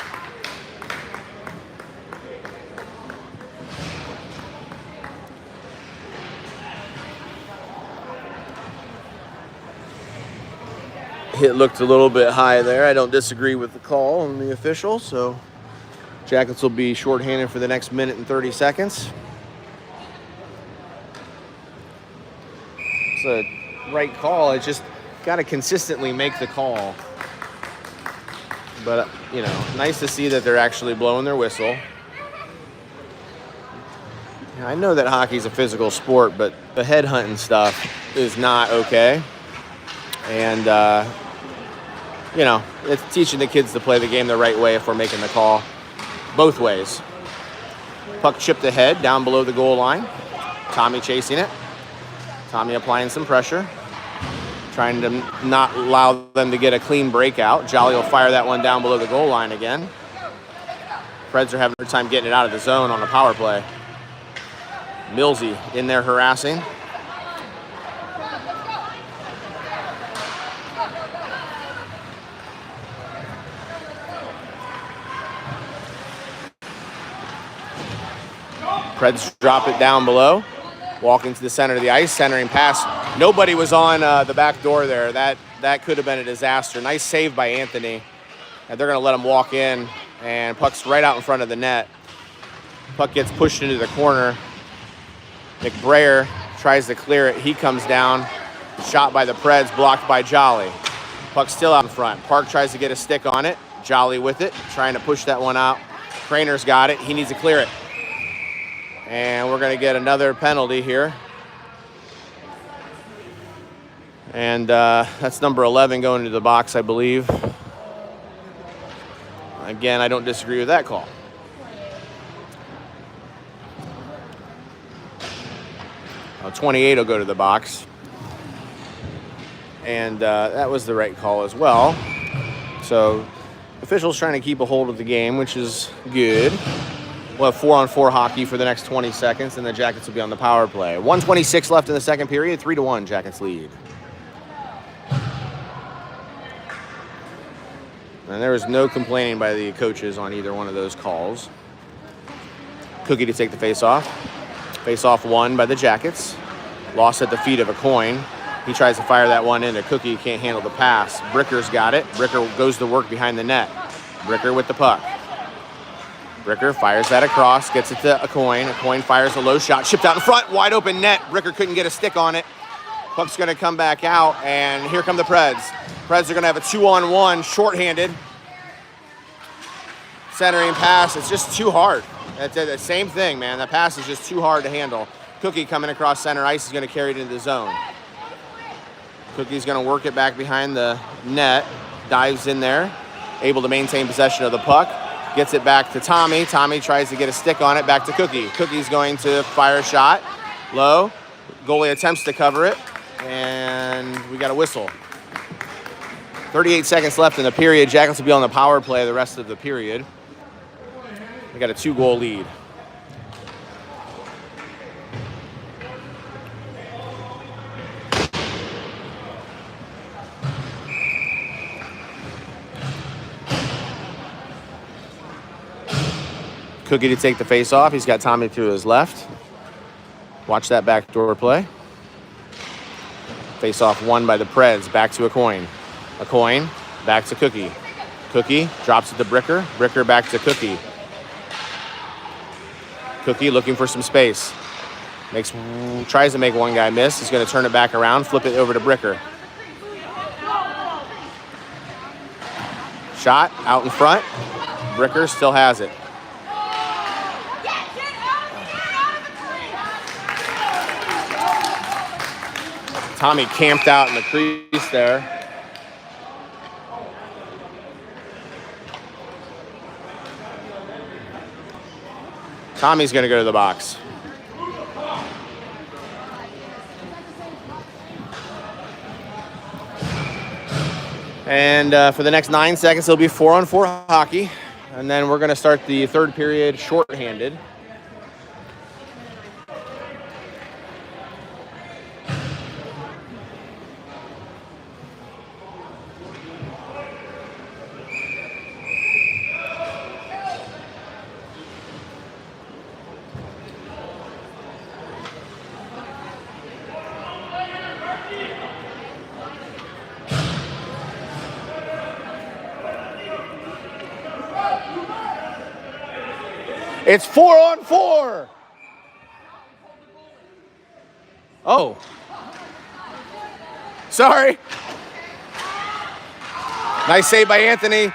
Hit looked a little bit high there. I don't disagree with the call on the official, so Jackets will be shorthanded for the next minute and 30 seconds. It's a right call. It's just got to consistently make the call. But, you know, nice to see that they're actually blowing their whistle. I know that hockey's a physical sport, but the headhunting stuff is not okay. And, you know, it's teaching the kids to play the game the right way if we're making the call both ways. Puck chipped ahead down below the goal line. Tommy chasing it. Tommy applying some pressure. Trying to not allow them to get a clean breakout. Jolly will fire that one down below the goal line again. Preds are having a hard time getting it out of the zone on the power play. Millsy in there harassing. Preds drop it down below. Walking to the center of the ice, centering pass. Nobody was on the back door there. That could have been a disaster. Nice save by Anthony. And they're going to let him walk in. And puck's right out in front of the net. Puck gets pushed into the corner. McBrayer tries to clear it. He comes down. Shot by the Preds, blocked by Jolly. Puck's still out in front. Park tries to get a stick on it. Jolly with it, trying to push that one out. Crainer's got it. He needs to clear it. And we're going to get another penalty here. And that's number 11 going into the box, I believe. Again, I don't disagree with that call. Oh, 28 will go to the box. And that was the right call as well. So officials trying to keep a hold of the game, which is good. We'll have 4-on-4 hockey for the next 20 seconds, and the Jackets will be on the power play. 1:26 left in the second period, 3-1 Jackets lead. And there was no complaining by the coaches on either one of those calls. Cookie to take the face-off. Face-off won by the Jackets. Lost at the feet of a coin. He tries to fire that one into Cookie. Can't handle the pass. Bricker's got it. Bricker goes to work behind the net. Bricker with the puck. Bricker fires that across. Gets it to a coin. A coin fires a low shot. Shipped out in front. Wide open net. Bricker couldn't get a stick on it. Puck's going to come back out. And here come the Preds. Preds are going to have a 2-on-1. Shorthanded. Centering pass. It's just too hard. That's the same thing, man. That pass is just too hard to handle. Cookie coming across center ice is going to carry it into the zone. Cookie's going to work it back behind the net. Dives in there. Able to maintain possession of the puck. Gets it back to Tommy. Tommy tries to get a stick on it. Back to Cookie. Cookie's going to fire a shot. Low. Goalie attempts to cover it. And we got a whistle. 38 seconds left in the period. Jackets will be on the power play the rest of the period. We got a 2-goal lead. Cookie to take the face off. He's got Tommy to his left. Watch that backdoor play. Face off won by the Preds. Back to a coin. A coin. Back to Cookie. Cookie drops it to Bricker. Bricker back to Cookie. Cookie looking for some space. Tries to make one guy miss. He's going to turn it back around. Flip it over to Bricker. Shot out in front. Bricker still has it. Tommy camped out in the crease there. Tommy's going to go to the box. And for the next 9 seconds, it'll be 4-on-4 hockey. And then we're going to start the third period shorthanded. It's 4-on-4. Oh. Sorry. Nice save by Anthony.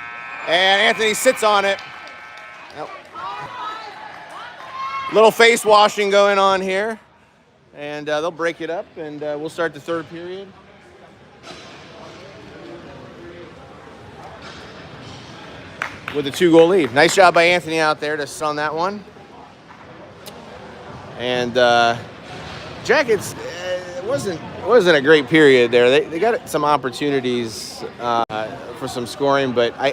And Anthony sits on it. Nope. Little face washing going on here. And they'll break it up, and we'll start the third period. With a 2-goal lead. Nice job by Anthony out there to sun that one. And Jackets, it wasn't a great period there. They got some opportunities for some scoring, but I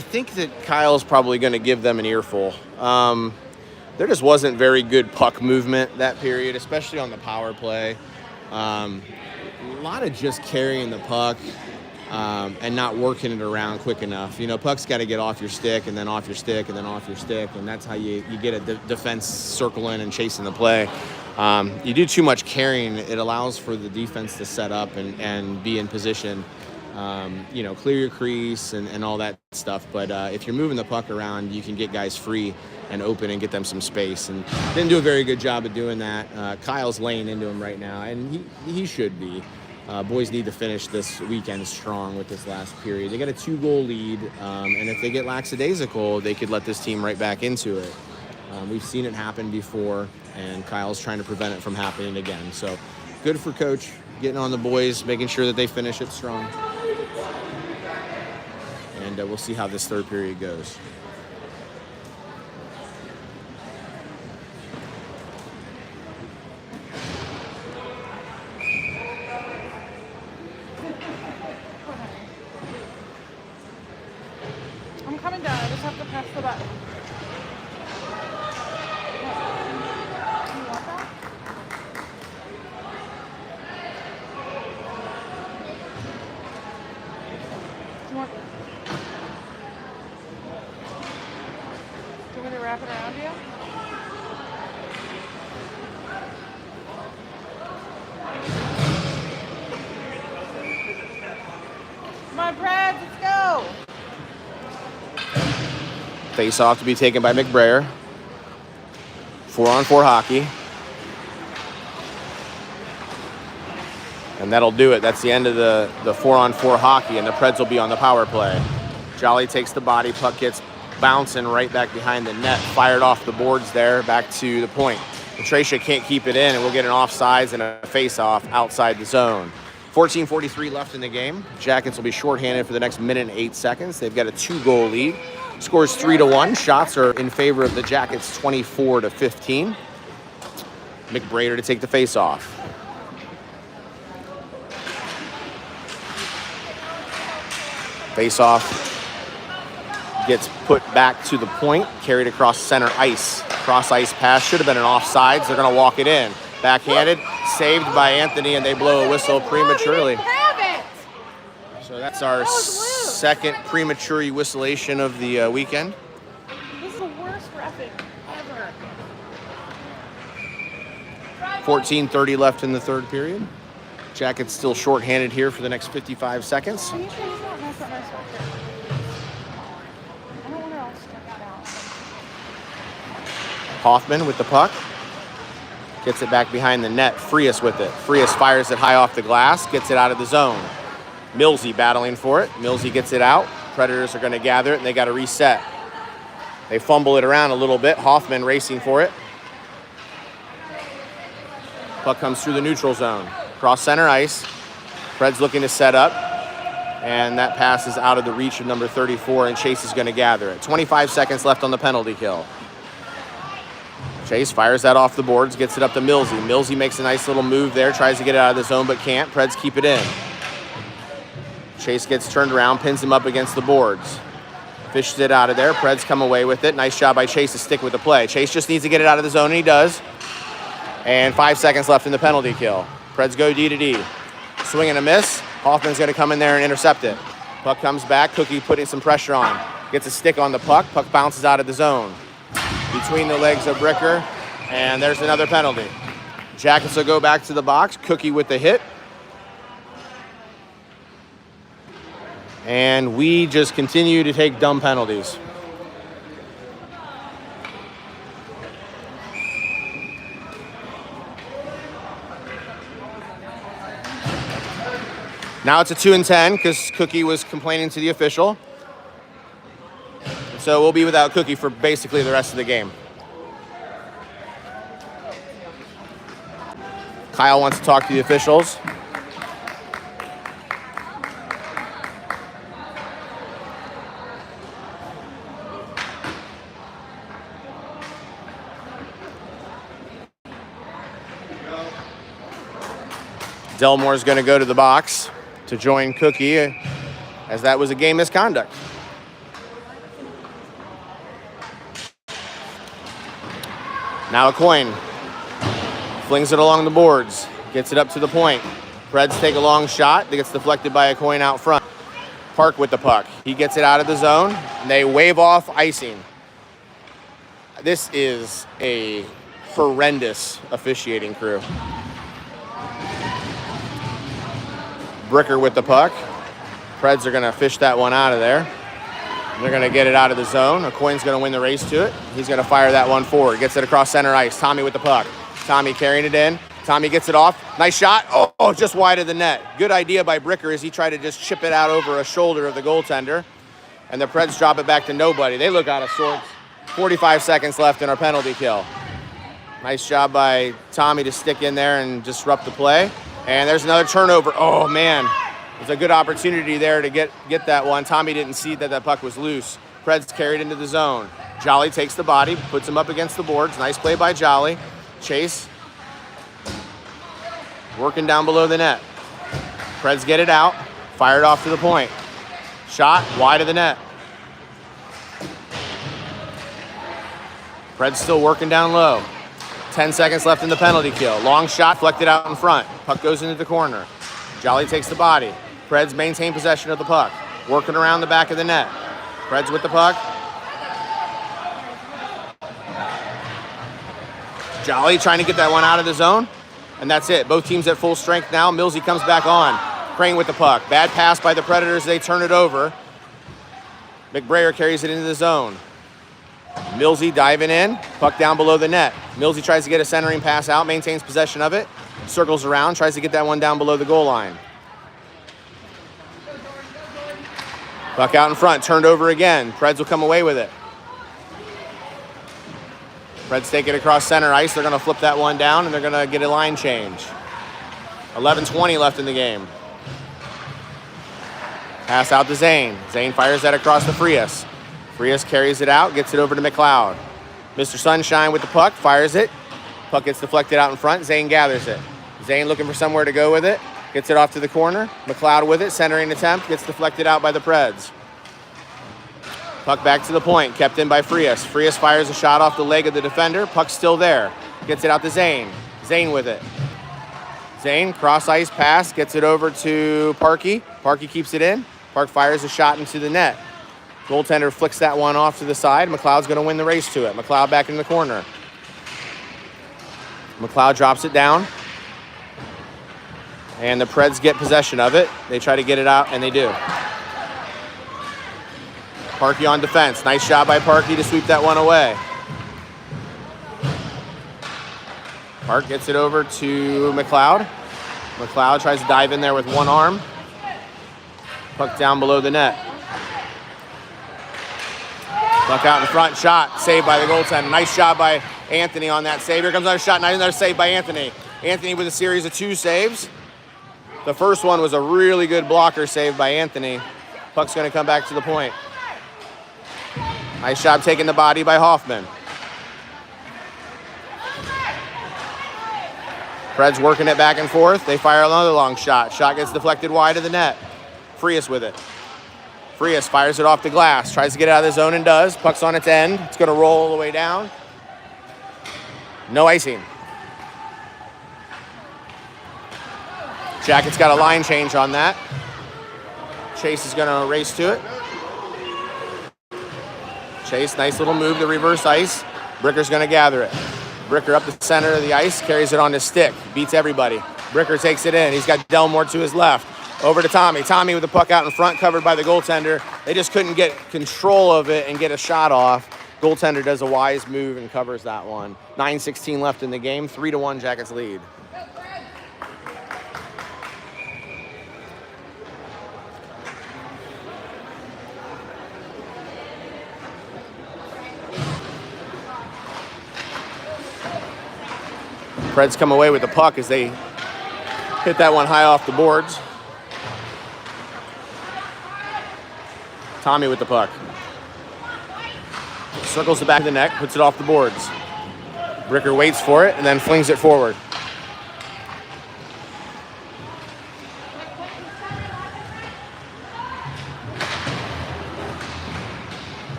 think that Kyle's probably going to give them an earful. There just wasn't very good puck movement that period, especially on the power play. A lot of just carrying the puck. And not working it around quick enough. Puck's got to get off your stick and then off your stick and then off your stick, and that's how you get a defense circling and chasing the play. You do too much carrying, it allows for the defense to set up and be in position, clear your crease and all that stuff. But if you're moving the puck around, you can get guys free and open and get them some space. And didn't do a very good job of doing that. Kyle's laying into him right now, and he should be. Boys need to finish this weekend strong with this last period. They got a 2-goal lead, and if they get lackadaisical, they could let this team right back into it. We've seen it happen before, and Kyle's trying to prevent it from happening again. So good for Coach getting on the boys, making sure that they finish it strong. And we'll see how this third period goes. I'm coming down. I just have to press the button. wrap it around you. Come on, Brad, let's go. Face off to be taken by McBrayer. 4-on-4 hockey. And that'll do it. That's the end of the 4-on-4 hockey, and the Preds will be on the power play. Jolly takes the body, puck gets bouncing right back behind the net, fired off the boards there, back to the point. Patricia can't keep it in, and we'll get an offsides and a face-off outside the zone. 14:43 left in the game. Jackets will be shorthanded for the next minute and 8 seconds. They've got a 2-goal lead. Scores 3-1. Shots are in favor of the Jackets, 24-15. McBrayer to take the face-off. Face-off gets put back to the point, carried across center ice. Cross-ice pass, should have been an offsides. They're going to walk it in. Backhanded, saved by Anthony, and they blow a whistle prematurely. So that's our second premature whistlation of the weekend. This is the worst reffing ever. 14:30 left in the third period. Jackets still shorthanded here for the next 55 seconds. Can you please not mess up my sweatshirt? I don't want it all stretched out. Hoffman with the puck. Gets it back behind the net. Frias with it. Frias fires it high off the glass. Gets it out of the zone. Millsy battling for it. Millsy gets it out. Predators are going to gather it, and they got to reset. They fumble it around a little bit. Hoffman racing for it. Puck comes through the neutral zone. Cross center ice. Preds looking to set up. And that pass is out of the reach of number 34, and Chase is going to gather it. 25 seconds left on the penalty kill. Chase fires that off the boards, gets it up to Millsy. Millsy makes a nice little move there, tries to get it out of the zone, but can't. Preds keep it in. Chase gets turned around, pins him up against the boards. Fishes it out of there. Preds come away with it. Nice job by Chase to stick with the play. Chase just needs to get it out of the zone, and he does. And 5 seconds left in the penalty kill. Preds go D to D. Swing and a miss. Hoffman's going to come in there and intercept it. Puck comes back. Cookie putting some pressure on. Gets a stick on the puck. Puck bounces out of the zone. Between the legs of Bricker, and there's another penalty. Jackets will go back to the box. Cookie with the hit. And we just continue to take dumb penalties. Now it's a 2-10 because Cookie was complaining to the official. So we'll be without Cookie for basically the rest of the game. Kyle wants to talk to the officials. Delmore's going to go to the box to join Cookie, as that was a game misconduct. Now a coin. Flings it along the boards. Gets it up to the point. Preds take a long shot. It gets deflected by a coin out front. Park with the puck. He gets it out of the zone. And they wave off icing. This is a horrendous officiating crew. Bricker with the puck. Preds are going to fish that one out of there. They're going to get it out of the zone. A coin's going to win the race to it. He's going to fire that one forward. Gets it across center ice. Tommy with the puck. Tommy carrying it in. Tommy gets it off. Nice shot. Oh, just wide of the net. Good idea by Bricker as he tried to just chip it out over a shoulder of the goaltender. And the Preds drop it back to nobody. They look out of sorts. 45 seconds left in our penalty kill. Nice job by Tommy to stick in there and disrupt the play. And there's another turnover. Oh, man. It's a good opportunity there to get that one. Tommy didn't see that puck was loose. Preds carried into the zone. Jolly takes the body, puts him up against the boards. Nice play by Jolly. Chase working down below the net. Preds get it out. Fired off to the point. Shot wide of the net. Preds still working down low. 10 seconds left in the penalty kill. Long shot, deflected out in front. Puck goes into the corner. Jolly takes the body. Preds maintain possession of the puck. Working around the back of the net. Preds with the puck. Jolly trying to get that one out of the zone. And that's it. Both teams at full strength now. Millsy comes back on. Crane with the puck. Bad pass by the Predators. They turn it over. McBrayer carries it into the zone. Millsy diving in. Puck down below the net. Millsy tries to get a centering pass out. Maintains possession of it. Circles around. Tries to get that one down below the goal line. Puck out in front. Turned over again. Preds will come away with it. Preds take it across center ice. They're going to flip that one down, and they're going to get a line change. 11:20 left in the game. Pass out to Zane. Zane fires that across to Frias. Frias carries it out, gets it over to McLeod. Mr. Sunshine with the puck, fires it. Puck gets deflected out in front. Zane gathers it. Zane looking for somewhere to go with it. Gets it off to the corner. McLeod with it, centering attempt. Gets deflected out by the Preds. Puck back to the point, kept in by Frias. Frias fires a shot off the leg of the defender. Puck's still there. Gets it out to Zane. Zane with it. Zane, cross ice pass, gets it over to Parkey. Parkey keeps it in. Park fires a shot into the net. Goaltender flicks that one off to the side. McLeod's going to win the race to it. McLeod back in the corner. McLeod drops it down. And the Preds get possession of it. They try to get it out, and they do. Parkey on defense. Nice job by Parkey to sweep that one away. Park gets it over to McLeod. McLeod tries to dive in there with one arm. Puck down below the net. Puck out in front, shot, saved by the goaltender. Nice job by Anthony on that save. Here comes another shot, another save by Anthony. Anthony with a series of 2 saves. The first one was a really good blocker save by Anthony. Puck's going to come back to the point. Nice job taking the body by Hoffman. Preds working it back and forth. They fire another long shot. Shot gets deflected wide of the net. Frias with it. Frias fires it off the glass. Tries to get out of the zone and does. Puck's on its end. It's going to roll all the way down. No icing. Jackets got a line change on that. Chase is going to race to it. Chase, nice little move to reverse ice. Bricker's going to gather it. Bricker up the center of the ice, carries it on his stick, beats everybody. Bricker takes it in. He's got Delmore to his left. Over to Tommy. Tommy with the puck out in front, covered by the goaltender. They just couldn't get control of it and get a shot off. Goaltender does a wise move and covers that one. 9:16 left in the game. 3-1 Jackets lead. Preds come away with the puck as they hit that one high off the boards. Tommy with the puck. Circles the back of the net, puts it off the boards. Bricker waits for it and then flings it forward.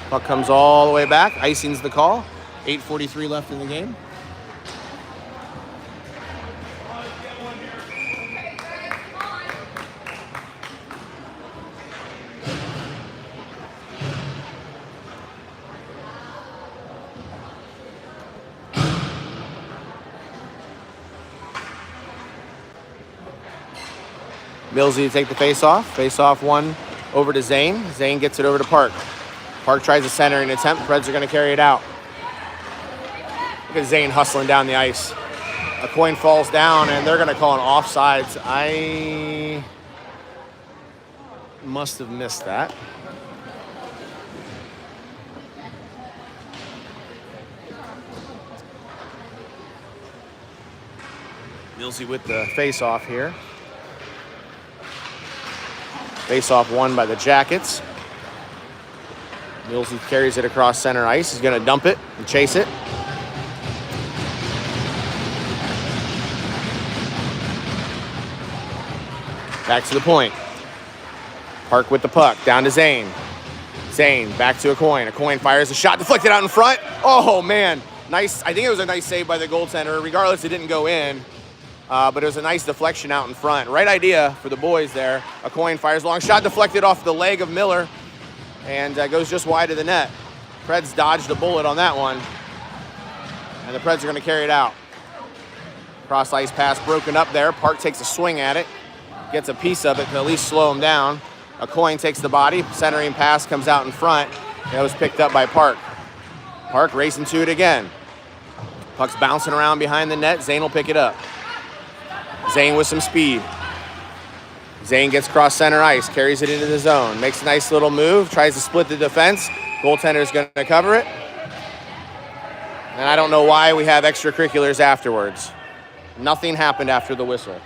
Puck comes all the way back. Icing's the call. 8:43 left in the game. Millsy to take the face-off. Face-off one over to Zane. Zane gets it over to Park. Park tries to center an attempt. Preds are going to carry it out. Look at Zane hustling down the ice. A coin falls down, and they're going to call an offsides. I must have missed that. Millsy with the face-off here. Face-off won by the Jackets. Millsy carries it across center ice. He's going to dump it and chase it. Back to the point. Park with the puck. Down to Zane. Zane back to a coin. A coin fires a shot deflected out in front. Oh, man. Nice. I think it was a nice save by the goaltender. Regardless, it didn't go in. But it was a nice deflection out in front. Right idea for the boys there. A coin fires long. Shot deflected off the leg of Miller. And goes just wide of the net. Preds dodged a bullet on that one. And the Preds are going to carry it out. Cross ice pass broken up there. Park takes a swing at it. Gets a piece of it to at least slow him down. A coin takes the body. Centering pass comes out in front. That was picked up by Park. Park racing to it again. Puck's bouncing around behind the net. Zane will pick it up. Zane with some speed. Zane gets cross center ice, carries it into the zone, makes a nice little move, tries to split the defense. Goaltender's going to cover it. And I don't know why we have extracurriculars afterwards. Nothing happened after the whistle.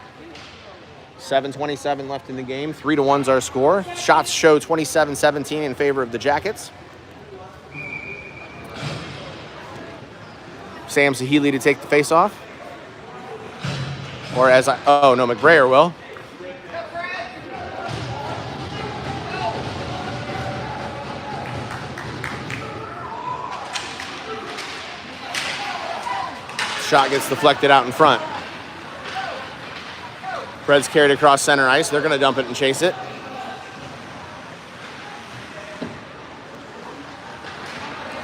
7:27 left in the game. 3-1's our score. Shots show 27-17 in favor of the Jackets. Sam Sahili to take the face-off. Or McBrayer will. Shot gets deflected out in front. Preds carried across center ice. They're going to dump it and chase it.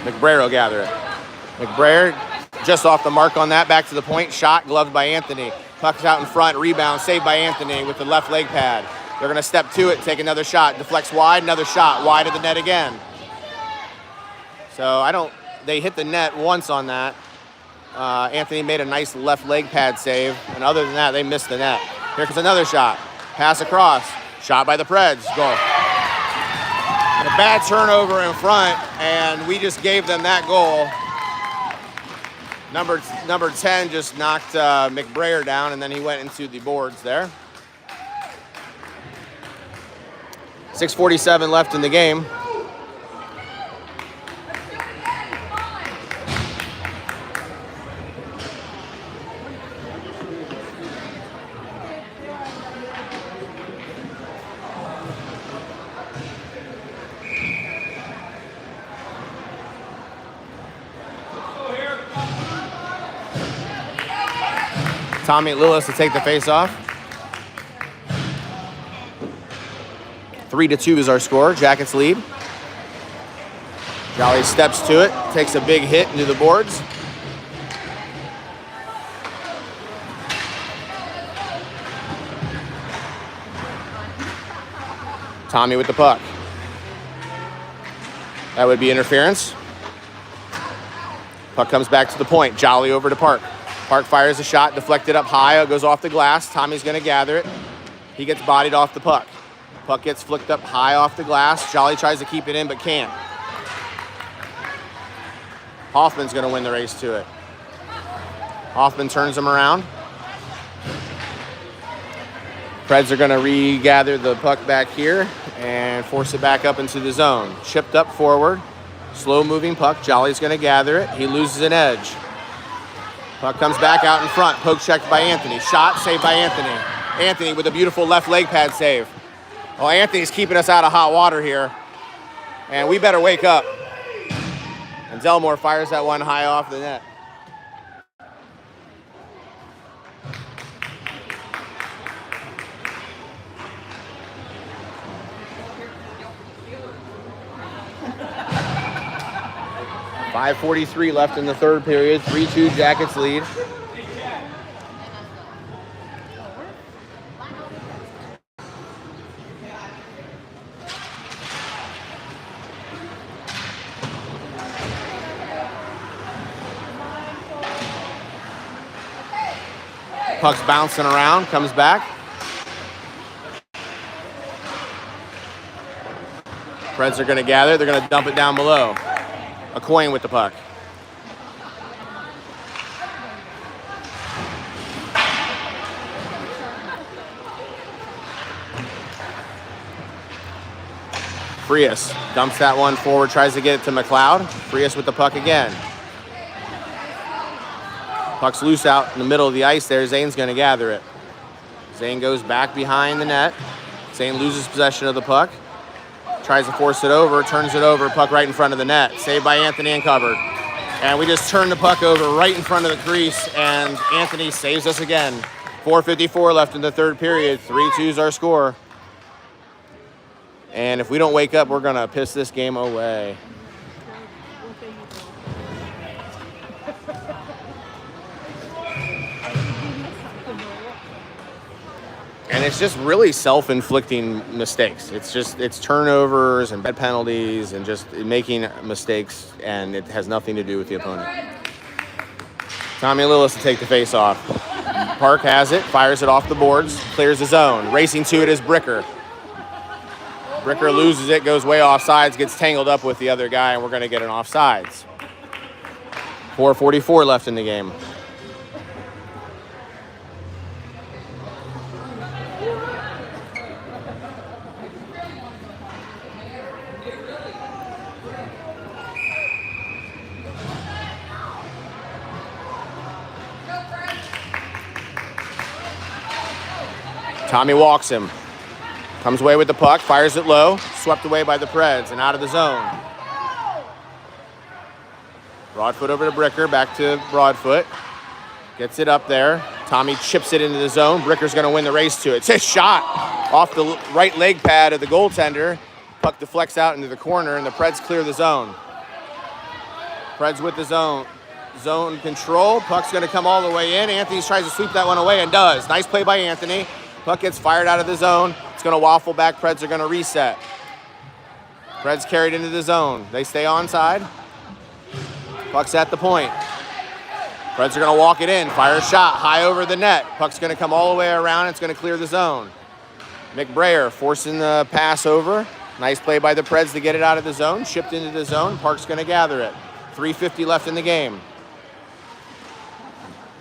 McBrayer will gather it. McBrayer just off the mark on that, back to the point. Shot, gloved by Anthony. Puck's out in front, rebound, saved by Anthony with the left leg pad. They're going to step to it, take another shot. Deflects wide, another shot, wide of the net again. So they hit the net once on that. Anthony made a nice left leg pad save, and other than that, they missed the net. Here comes another shot. Pass across. Shot by the Preds. Goal. And a bad turnover in front, and we just gave them that goal. Number 10 just knocked McBrayer down, and then he went into the boards there. 6:47 left in the game. Tommy Lillis to take the face-off. 3-2 is our score. Jackets lead. Jolly steps to it, takes a big hit into the boards. Tommy with the puck. That would be interference. Puck comes back to the point. Jolly over to Park. Park fires a shot, deflected up high, it goes off the glass. Tommy's going to gather it. He gets bodied off the puck. Puck gets flicked up high off the glass. Jolly tries to keep it in, but can't. Hoffman's going to win the race to it. Hoffman turns him around. Preds are going to regather the puck back here and force it back up into the zone. Chipped up forward. Slow-moving puck. Jolly's going to gather it. He loses an edge. Puck comes back out in front. Poke checked by Anthony. Shot saved by Anthony. Anthony with a beautiful left leg pad save. Well, Anthony's keeping us out of hot water here. And we better wake up. And Delmore fires that one high off the net. .5:43 left in the third period. 3-2 Jackets lead. Puck's bouncing around, comes back. Preds are going to gather. They're going to dump it down below. A coin with the puck. Frias dumps that one forward, tries to get it to McLeod. Frias with the puck again. Puck's loose out in the middle of the ice there. Zane's going to gather it. Zane goes back behind the net. Zane loses possession of the puck. Tries to force it over, turns it over, puck right in front of the net. Saved by Anthony and covered. And we just turned the puck over right in front of the crease, and Anthony saves us again. 4:54 left in the third period. 3-2 is our score. And if we don't wake up, we're going to piss this game away. And it's just really self-inflicting mistakes. It's turnovers and bad penalties and just making mistakes, and it has nothing to do with the opponent. Tommy Lillis to take the face off. Park has it, fires it off the boards, clears the zone. Racing to it is Bricker. Bricker loses it, goes way offsides, gets tangled up with the other guy, and we're going to get an offsides. 4:44 left in the game. Tommy walks him. Comes away with the puck, fires it low, swept away by the Preds and out of the zone. Broadfoot over to Bricker, back to Broadfoot. Gets it up there. Tommy chips it into the zone. Bricker's going to win the race to it. It's a shot off the right leg pad of the goaltender. Puck deflects out into the corner, and the Preds clear the zone. Preds with the zone. Zone control. Puck's going to come all the way in. Anthony tries to sweep that one away and does. Nice play by Anthony. Puck gets fired out of the zone. It's going to waffle back. Preds are going to reset. Preds carried into the zone. They stay onside. Puck's at the point. Preds are going to walk it in. Fire a shot high over the net. Puck's going to come all the way around. It's going to clear the zone. McBrayer forcing the pass over. Nice play by the Preds to get it out of the zone. Shipped into the zone. Park's going to gather it. 3:50 left in the game.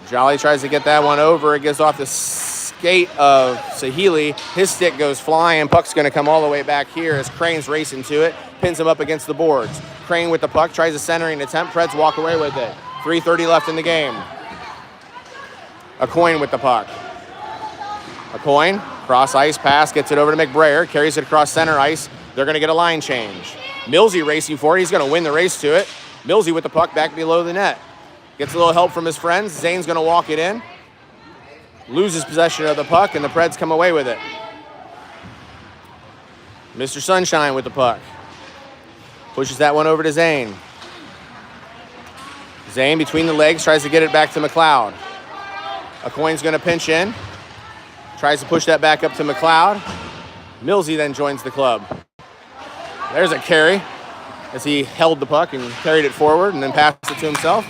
Jolly tries to get that one over. It gets off the skate of Sahili. His stick goes flying. Puck's going to come all the way back here as Crane's racing to it. Pins him up against the boards. Crane with the puck. Tries a centering attempt. Preds walk away with it. 3:30 left in the game. A coin with the puck. A coin. Cross ice pass. Gets it over to McBrayer. Carries it across center ice. They're going to get a line change. Millsy racing for it. He's going to win the race to it. Millsy with the puck back below the net. Gets a little help from his friends. Zane's going to walk it in. Loses possession of the puck, and the Preds come away with it. Mr. Sunshine with the puck. Pushes that one over to Zane. Zane between the legs tries to get it back to McLeod. A coin's going to pinch in. Tries to push that back up to McLeod. Millsy then joins the club. There's a carry as he held the puck and carried it forward and then passed it to himself.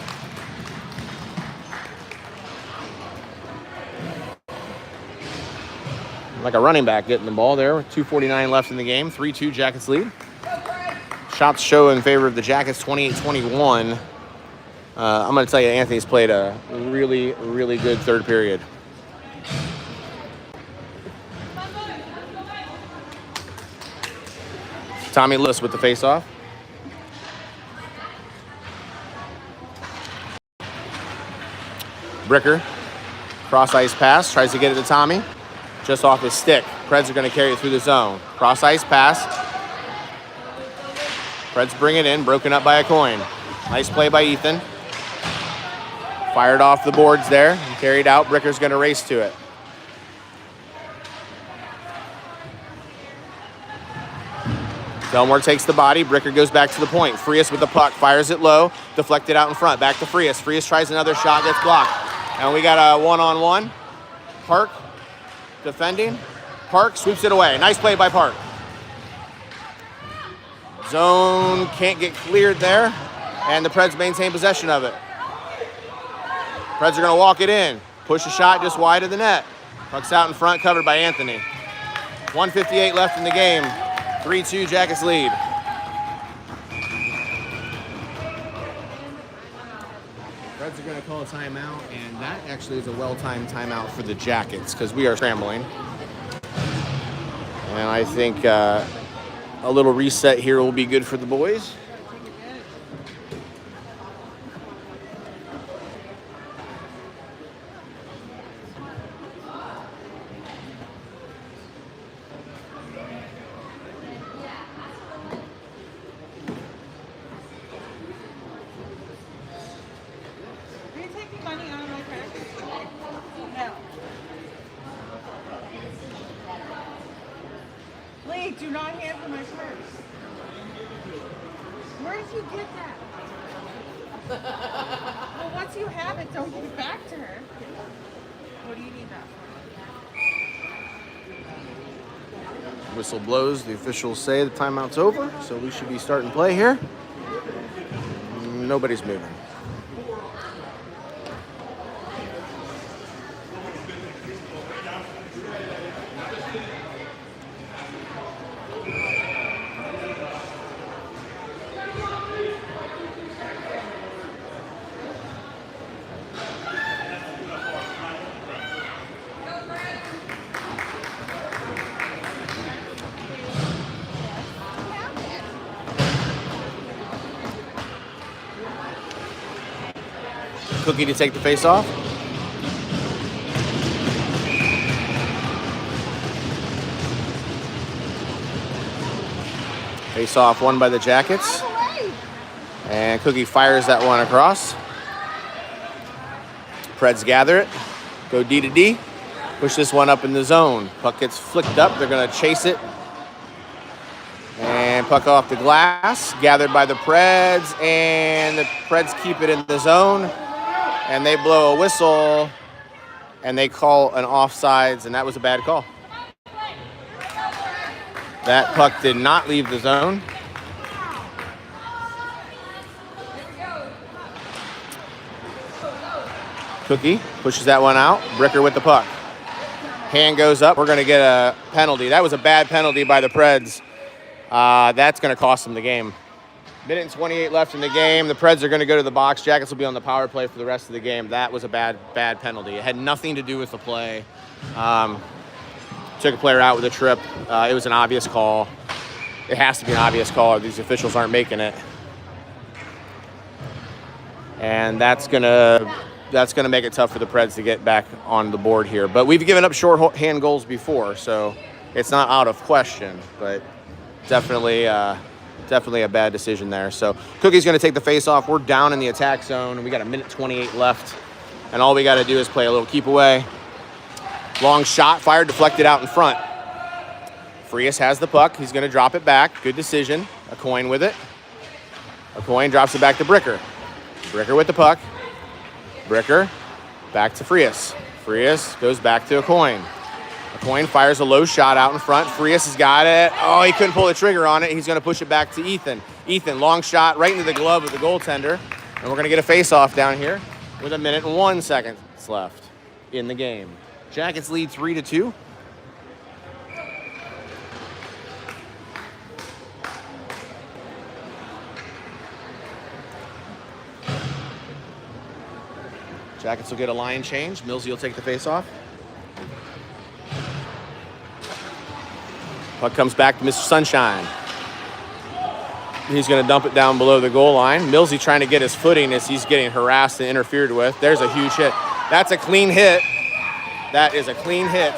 Like a running back getting the ball there. 2:49 left in the game. 3-2 Jackets lead. Shots show in favor of the Jackets, 28-21. I'm going to tell you, Anthony's played a really, really good third period. Tommy Lewis with the faceoff. Bricker, cross ice pass, tries to get it to Tommy. Just off his stick. Preds are going to carry it through the zone. Cross ice pass. Preds bring it in, broken up by a coin. Nice play by Ethan. Fired off the boards there and carried out. Bricker's going to race to it. Delmore takes the body. Bricker goes back to the point. Frias with the puck. Fires it low. Deflected out in front. Back to Frias. Frias tries another shot. Gets blocked. And we got a one-on-one. Park defending. Park sweeps it away. Nice play by Park. Zone can't get cleared there. And the Preds maintain possession of it. Preds are going to walk it in. Push a shot just wide of the net. Puck's out in front, covered by Anthony. 1:58 left in the game. 3-2 Jackets lead. Reds are going to call a timeout, and that actually is a well-timed timeout for the Jackets because we are scrambling. And I think a little reset here will be good for the boys. Do not handle my purse. Where did you get that? Well, once you have it, don't give it back to her. What do you need that for? Whistle blows. The officials say the timeout's over, so we should be starting play here. Nobody's moving. Cookie to take the face off. Face off won by the Jackets. And Cookie fires that one across. Preds gather it. Go D to D. Push this one up in the zone. Puck gets flicked up. They're going to chase it. And puck off the glass. Gathered by the Preds. And the Preds keep it in the zone. And they blow a whistle, and they call an offsides, and that was a bad call. That puck did not leave the zone. Cookie pushes that one out. Bricker with the puck. Hand goes up. We're going to get a penalty. That was a bad penalty by the Preds. That's going to cost them the game. Minute and 28 left in the game. The Preds are going to go to the box. Jackets will be on the power play for the rest of the game. That was a bad penalty. It had nothing to do with the play. Took a player out with a trip. It was an obvious call. It has to be an obvious call or these officials aren't making it. And that's gonna make it tough for the Preds to get back on the board here. But we've given up shorthand goals before, so it's not out of question. But definitely a bad decision there. So Cookie's going to take the face off. We're down in the attack zone. We got a minute 28 left. And all we got to do is play a little keep away. Long shot fired, deflected out in front. Frias has the puck. He's going to drop it back. Good decision. A coin with it. A coin drops it back to Bricker. Bricker with the puck. Bricker back to Frias. Frias goes back to a coin. Coin fires a low shot out in front. Frias has got it. Oh, he couldn't pull the trigger on it. He's going to push it back to Ethan. Ethan, long shot right into the glove of the goaltender. And we're going to get a face-off down here with a minute and 1 second left in the game. Jackets lead 3-2. Jackets will get a line change. Millsy will take the face-off. Puck comes back to Mr. Sunshine. He's going to dump it down below the goal line. Millsy trying to get his footing as he's getting harassed and interfered with. There's a huge hit. That's a clean hit. That is a clean hit.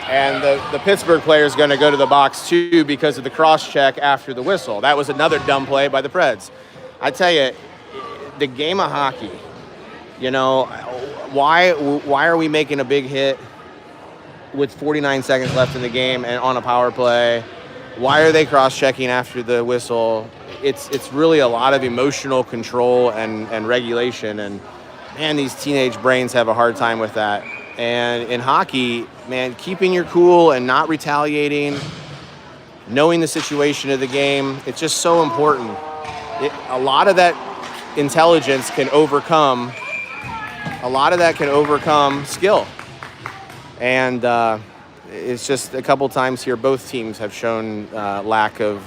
And the Pittsburgh player is going to go to the box too because of the cross check after the whistle. That was another dumb play by the Preds. I tell you, the game of hockey, you know, why are we making a big hit with 49 seconds left in the game and on a power play? Why are they cross checking after the whistle? It's really a lot of emotional control and regulation. And man, these teenage brains have a hard time with that. And in hockey, man, keeping your cool and not retaliating, knowing the situation of the game, it's just so important. A lot of that intelligence can overcome, skill. And it's just a couple times here, both teams have shown lack of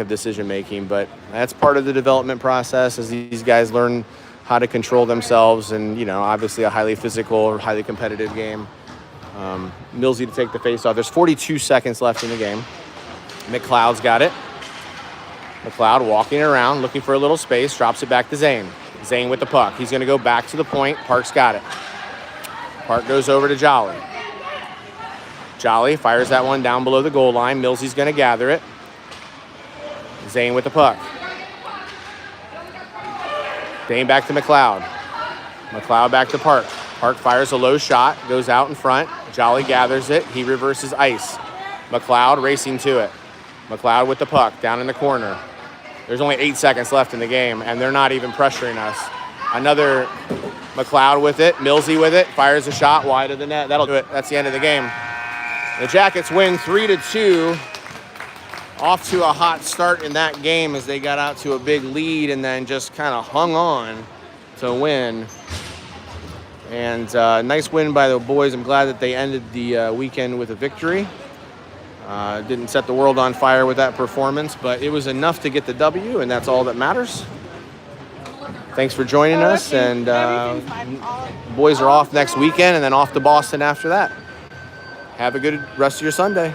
decision making, but that's part of the development process as these guys learn how to control themselves, and obviously a highly physical or highly competitive game. Millsy to take the face off. There's 42 seconds left in the game. McLeod's got it. McLeod walking around, looking for a little space, drops it back to Zane. Zane with the puck. He's going to go back to the point. Park's got it. Park goes over to Jolly. Jolly fires that one down below the goal line. Millsy's going to gather it. Zane with the puck. Dane back to McLeod. McLeod back to Park. Park fires a low shot, goes out in front. Jolly gathers it. He reverses ice. McLeod racing to it. McLeod with the puck down in the corner. There's only 8 seconds left in the game, and they're not even pressuring us. Another McLeod with it, Millsy with it, fires a shot wide of the net. That'll do it. That's the end of the game. The Jackets win 3-2. Off to a hot start in that game as they got out to a big lead and then just kind of hung on to win. And nice win by the boys. I'm glad that they ended the weekend with a victory. Didn't set the world on fire with that performance, but it was enough to get the W, and that's all that matters. Thanks for joining us, and boys are off next weekend and then off to Boston after that. Have a good rest of your Sunday.